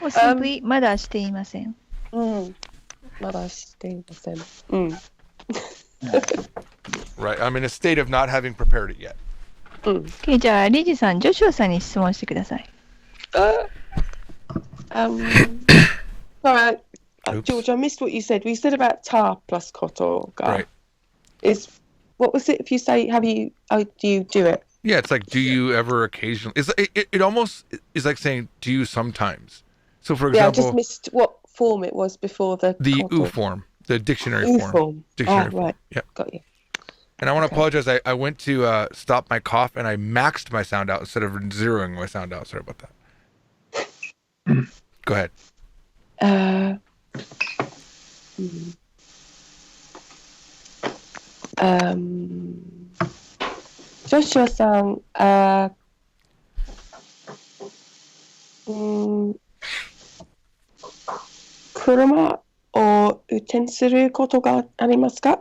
[SPEAKER 3] simply まだしていません。
[SPEAKER 5] まだしていません。
[SPEAKER 1] Right. I'm in a state of not having prepared it yet.
[SPEAKER 3] Okay, じゃあ、リジさん、ジョシュアさんに質問してください。
[SPEAKER 5] Sorry, George, I missed what you said. We said about ta plus koto ga.
[SPEAKER 1] Right.
[SPEAKER 5] What was it if you say, do you do it?
[SPEAKER 1] Yeah, it's like, do you ever occasionally... It almost is like saying, do you sometimes? So, for example...
[SPEAKER 5] Yeah, I just missed what form it was before the
[SPEAKER 1] u form, the dictionary form. Dictionary form.
[SPEAKER 5] Right.
[SPEAKER 1] Yeah.
[SPEAKER 5] Got you.
[SPEAKER 1] And I want to apologize. I went to stop my cough, and I maxed my sound out instead of zeroing my sound out. Sorry about that. Go ahead.
[SPEAKER 5] Joshua さん、車を運転することがありますか？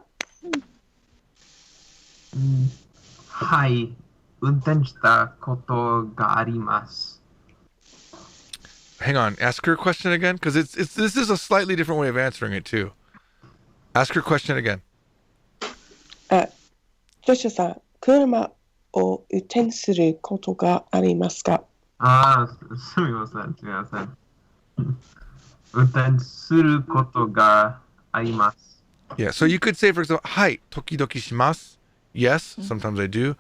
[SPEAKER 8] はい、運転したことがあります。
[SPEAKER 1] Hang on, ask her question again, because this is a slightly different way of answering it too. Ask her question again.
[SPEAKER 5] ジョシュさん、車を運転することがありますか？
[SPEAKER 8] すみません、すみません。運転することがあります。
[SPEAKER 1] Yeah, so you could say, for example, はい、時々します。Yes, sometimes I do.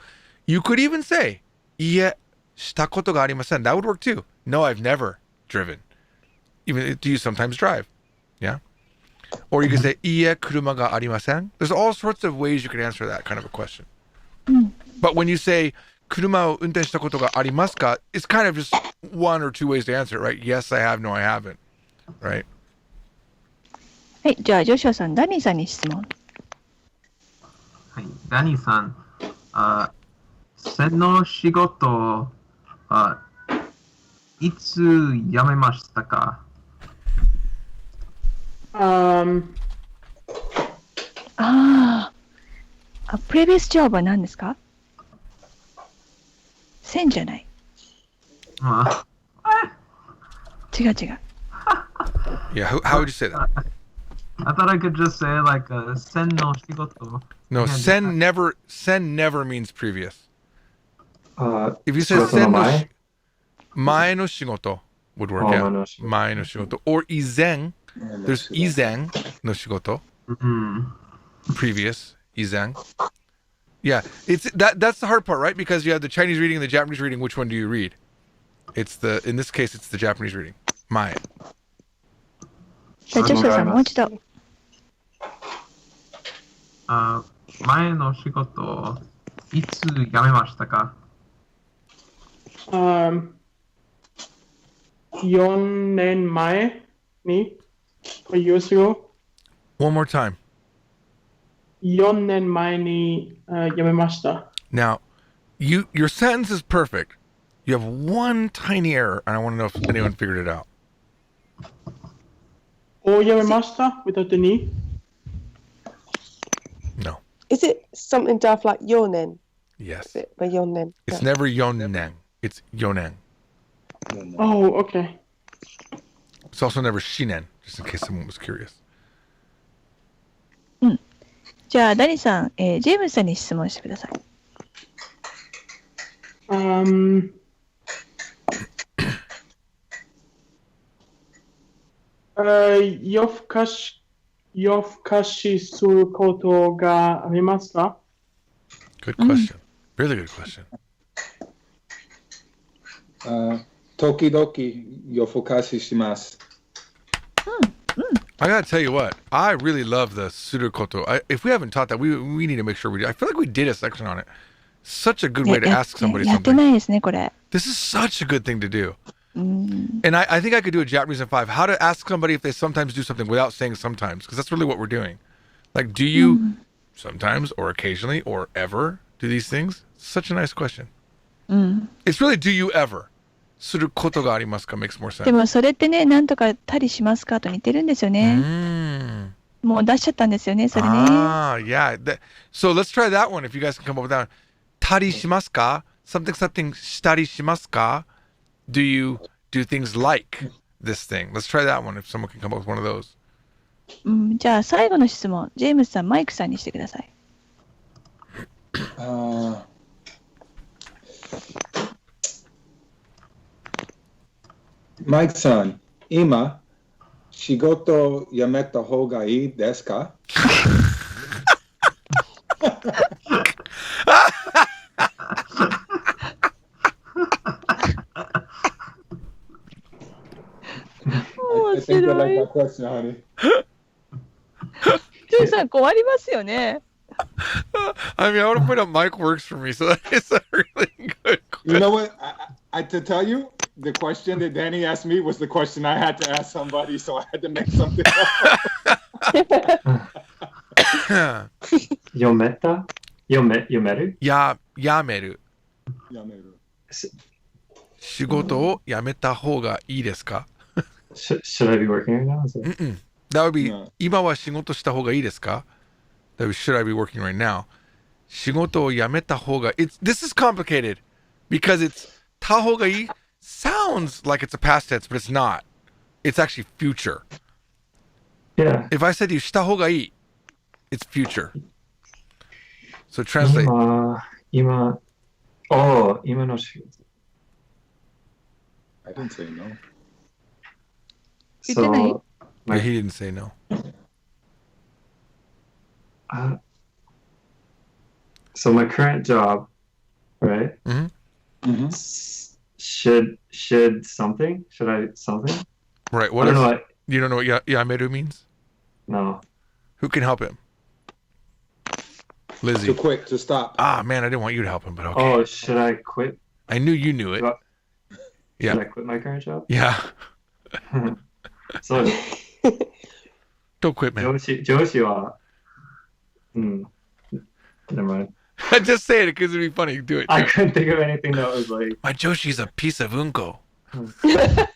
[SPEAKER 1] You could even say, いえ、したことがありません. That would work too. No, I've never driven. Even, do you sometimes drive? Yeah. Or you could say, いえ、車がありません. There's all sorts of ways you could answer that kind of a question. But when you say, 車を運転したことがありますか? It's kind of just one or two ways to answer it, right? Yes, I have. No, I haven't. Right?
[SPEAKER 3] はい、じゃあ、ジョシュアさん、ダニーさんに質問。
[SPEAKER 8] はい、ダニーさん、その仕事、いつ辞めましたか？
[SPEAKER 3] previous job は何ですか？線じゃない。違う違う。
[SPEAKER 1] Yeah, how would you say that?
[SPEAKER 8] I thought I could just say like 線の仕事.
[SPEAKER 1] No, sen never means previous. If you say
[SPEAKER 4] 仕事の前?
[SPEAKER 1] 前の仕事 would work, yeah. 前の仕事. Or 以前, there's 以前の仕事. Previous, 以前. Yeah, that's the hard part, right? Because you have the Chinese reading and the Japanese reading. Which one do you read? In this case, it's the Japanese reading. 前.
[SPEAKER 3] じゃあ、ジョシュさん、もう一度。
[SPEAKER 8] 前の仕事、いつ辞めましたか
[SPEAKER 7] ？4年前に、3 years ago.
[SPEAKER 1] One more time.
[SPEAKER 7] 4年前に辞めました。
[SPEAKER 1] Now, your sentence is perfect. You have one tiny error, and I want to know if anyone figured it out.
[SPEAKER 7] 辞めました without the ni?
[SPEAKER 1] No.
[SPEAKER 5] Is it something daft like yonen?
[SPEAKER 1] Yes.
[SPEAKER 5] By yonen.
[SPEAKER 1] It's never yonen. It's yonen.
[SPEAKER 7] Oh, okay.
[SPEAKER 1] It's also never shinen, just in case someone was curious.
[SPEAKER 3] じゃあ、ダニさん、ジェームスさんに質問してください。
[SPEAKER 7] 夜更かしすることがありますか？
[SPEAKER 1] Good question. Really good question.
[SPEAKER 2] 時々夜更かしします。
[SPEAKER 1] I gotta tell you what, I really love the surukoto. If we haven't taught that, we need to make sure we do. I feel like we did a section on it. Such a good way to ask somebody
[SPEAKER 3] やって
[SPEAKER 1] something.
[SPEAKER 3] ないですね、これ。
[SPEAKER 1] This is such a good thing to do. And I think I could do a Japanese in 5. How to ask somebody if they sometimes do something without saying sometimes, because that's really what we're doing. Like, do you sometimes or occasionally or ever do these things? Such a nice question. It's really, do you ever? することがありますか makes more sense.
[SPEAKER 3] でもそれってね、なんとかたりしますかと似てるんですよね。もう出しちゃったんですよね、それね。
[SPEAKER 1] Yeah. So let's try that one if you guys can come up with that one. たりしますか something したりしますか Do you do things like this thing? Let's try that one if someone can come up with one of those.
[SPEAKER 3] じゃあ最後の質問、ジェームスさん、マイクさんにしてください。
[SPEAKER 2] マイクさん、今、仕事辞めた方がいいですか？
[SPEAKER 3] 面白い。ジェームスさん、困りますよね。
[SPEAKER 1] I mean, I want to point out Mike works for me, so that is a really good question.
[SPEAKER 2] You know what? To tell you, the question that Danny asked me was the question I had to ask somebody, so I had to make something up.
[SPEAKER 4] 読めた？読める？
[SPEAKER 1] やめる。仕事を辞めた方がいいですか？
[SPEAKER 4] Should I be working right now?
[SPEAKER 1] That would be 今は仕事した方がいいですか？ That would should I be working right now? 仕事を辞めた方がthis is complicated because it's た方がいい sounds like it's a past tense, but it's not. It's actually future.
[SPEAKER 4] Yeah.
[SPEAKER 1] If I said to you した方がいい it's future. So translate.
[SPEAKER 4] 今の仕事。
[SPEAKER 2] I didn't say no.
[SPEAKER 4] So,
[SPEAKER 1] Yeah, he didn't say no.
[SPEAKER 4] So my current job, right? Should something? Should I something?
[SPEAKER 1] Right. You don't know what yameru means?
[SPEAKER 4] No.
[SPEAKER 1] Who can help him? Lizzie.
[SPEAKER 2] To quit, to stop.
[SPEAKER 1] Ah, man, I didn't want you to help him, but okay.
[SPEAKER 4] Oh, should I quit?
[SPEAKER 1] I knew you knew it.
[SPEAKER 4] Should I quit my current job?
[SPEAKER 1] Yeah.
[SPEAKER 4] So,
[SPEAKER 1] don't quit, man.
[SPEAKER 4] 上司は、never mind.
[SPEAKER 1] Just say it because it'd be funny. Do it.
[SPEAKER 4] I couldn't think of anything that was like.
[SPEAKER 1] My Joshi's a piece of unko.
[SPEAKER 4] Yeah.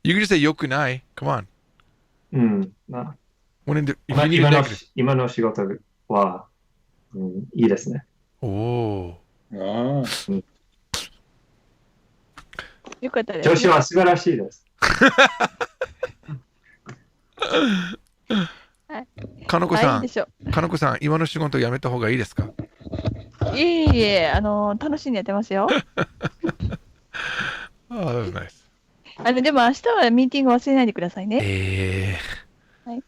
[SPEAKER 1] You can just say yokunai. Come on.
[SPEAKER 4] うん。な
[SPEAKER 1] When in if you need a
[SPEAKER 4] 今の
[SPEAKER 1] negative.
[SPEAKER 4] 今の仕事は、いいですね。
[SPEAKER 1] Oh.
[SPEAKER 2] ああ。
[SPEAKER 3] よかったです、
[SPEAKER 4] 調子は素晴らしいです。
[SPEAKER 1] かのこさん、
[SPEAKER 3] いいでしょ
[SPEAKER 1] かのこさん、今の仕事やめた方がいいですか？
[SPEAKER 3] いえいえ、楽しんでやってますよ。
[SPEAKER 1] Oh, that was nice.
[SPEAKER 3] でも明日はミーティング忘れないでくださいね。はい。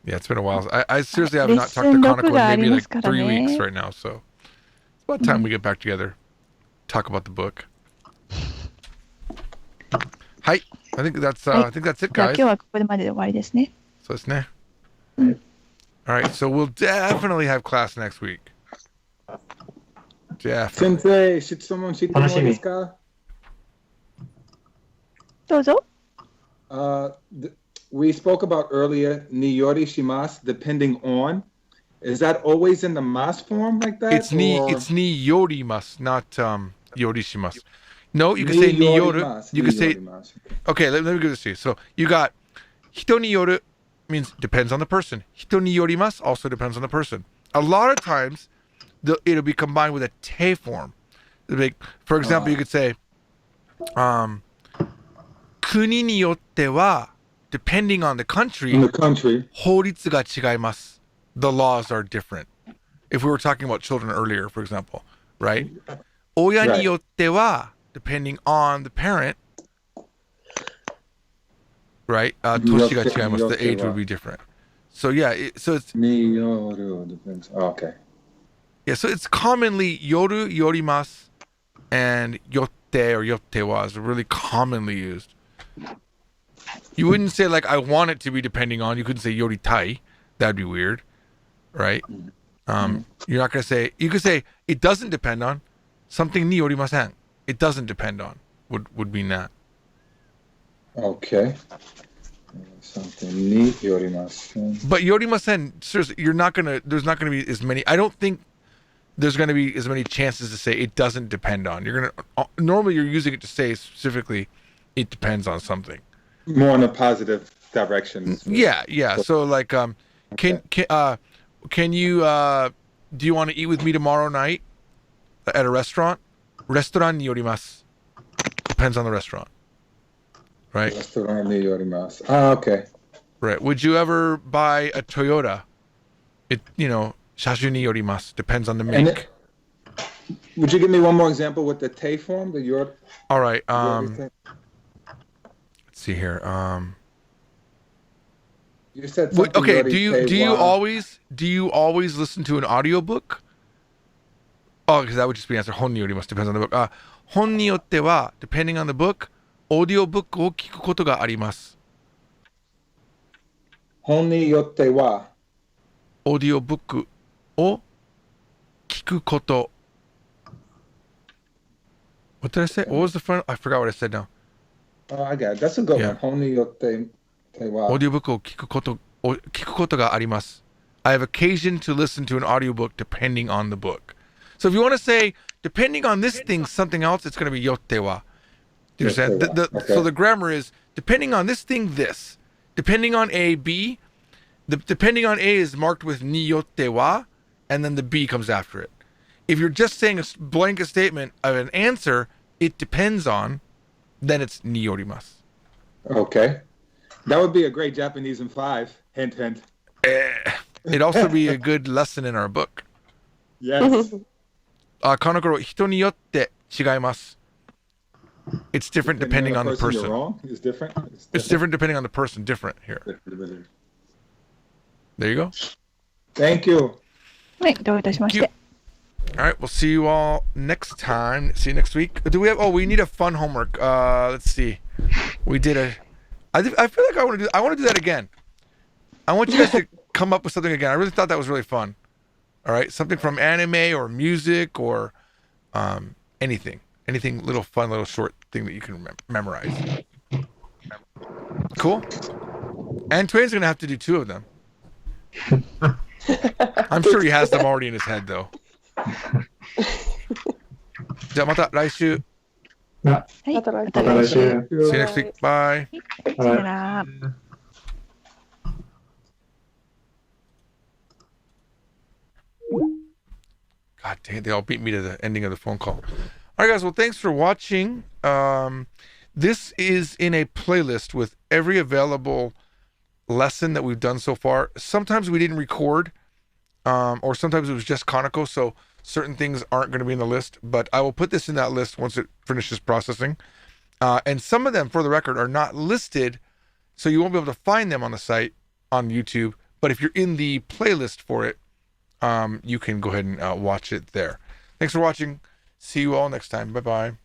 [SPEAKER 1] Yeah, it's been a while. I seriously have not talked to Kanako in maybe like 3 weeks right now, so it's about time we get back together, talk about the book. Hi, I think that's it,
[SPEAKER 3] じゃあ
[SPEAKER 1] guys.
[SPEAKER 3] 今日はここまでで終わりですね。
[SPEAKER 1] そうですね。All right, so we'll definitely have class next week. Definitely.
[SPEAKER 2] 先生、質問してもいいですか？
[SPEAKER 3] どうぞ。
[SPEAKER 2] We spoke about earlier, niyori shimasu, depending on. Is that always in the mas form like that?
[SPEAKER 1] It's ni yorimasu, not yorishimasu. No, you can say ni yoru. You can say, okay, let me give this to you. So you got hito ni yoru means depends on the person. Hito ni yorimasu also depends on the person. A lot of times it'll be combined with a te form. Like, for example, you could say, kuni ni yotte wa, depending on the country, 法律が違います. The laws are different. If we were talking about children earlier, for example, right? 親によっては, depending on the parent, right? 年が違います. The age would be different. So yeah, so it's
[SPEAKER 2] depends. Okay.
[SPEAKER 1] Yeah, so it's commonly yoru, yorimasu, and yotte or yotte wa is really commonly used. You wouldn't say like I want it to be depending on. You couldn't say yoritai. That'd be weird, right? You're not gonna say. You could say it doesn't depend on something ni yorimasen. It doesn't depend on would mean that.
[SPEAKER 2] Okay. Something ni yorimasen.
[SPEAKER 1] But yorimasen, seriously, you're not gonna. There's not gonna be as many. I don't think there's gonna be as many chances to say it doesn't depend on. You're gonna normally you're using it to say specifically it depends on something.
[SPEAKER 2] More in a positive direction.
[SPEAKER 1] Yeah. So like, can you do you want to eat with me tomorrow night at a restaurant? Restaurant ni yorimasu. Depends on the restaurant, right?
[SPEAKER 2] Restaurant ni yorimasu. Okay.
[SPEAKER 1] Right. Would you ever buy a Toyota? Shashu ni yorimasu. Depends on the make.
[SPEAKER 2] Would you give me one more example with the te form?
[SPEAKER 1] All right. See here.
[SPEAKER 2] You said
[SPEAKER 1] okay. Do you always listen to an audiobook? Oh, because that would just be the answer. Hon ni yorimasu depends on the book. Hon ni yotte wa, depending on the book, audiobook o kiku koto ga arimasu.
[SPEAKER 2] Hon ni yotte wa.
[SPEAKER 1] Audiobook o kiku koto. What did I say? What was the front? I forgot what I said now.
[SPEAKER 2] Oh, I got it. That's a good one. Hon ni yotte wa.
[SPEAKER 1] Audiobook o kiku koto ga arimasu. I have occasion to listen to an audiobook depending on the book. So if you want to say, depending on this thing, something else, it's going to be yotte wa. Do you understand? Okay. So the grammar is, depending on this thing, this. Depending on A, B. Depending on A is marked with ni yotte wa, and then the B comes after it. If you're just saying a blanket statement of an answer, it depends on, then it's ni yorimasu.
[SPEAKER 2] Okay. That would be a great Japanese in 5. Hint, hint.
[SPEAKER 1] It'd also be a good lesson in our book.
[SPEAKER 2] Yes.
[SPEAKER 1] この頃、人によって違います. It's different depending on the person.
[SPEAKER 2] You're wrong. It's different.
[SPEAKER 1] It's different depending on the person. Different here. There you go.
[SPEAKER 2] Thank you.
[SPEAKER 3] はい、どういたしまして。
[SPEAKER 1] All right, we'll see you all next time. See you next week. Do we have? Oh, we need a fun homework. Let's see. We did a. I feel like I want to do that again. I want you guys to come up with something again. I really thought that was really fun. All right, something from anime or music or anything little fun, little short thing that you can memorize. Cool. And Twain's gonna have to do 2 of them. I'm sure he has them already in his head though. じゃあまた来週。
[SPEAKER 3] はい、また来週。
[SPEAKER 4] また来週。
[SPEAKER 1] See you next week. Bye.
[SPEAKER 3] さよなら。
[SPEAKER 1] God dang, they all beat me to the ending of the phone call. All right, guys. Well, thanks for watching. This is in a playlist with every available lesson that we've done so far. Sometimes we didn't record, or sometimes it was just Kaneko, so certain things aren't going to be in the list, but I will put this in that list once it finishes processing. And some of them, for the record, are not listed, so you won't be able to find them on the site on YouTube. But if you're in the playlist for it, you can go ahead and watch it there. Thanks for watching. See you all next time. Bye-bye.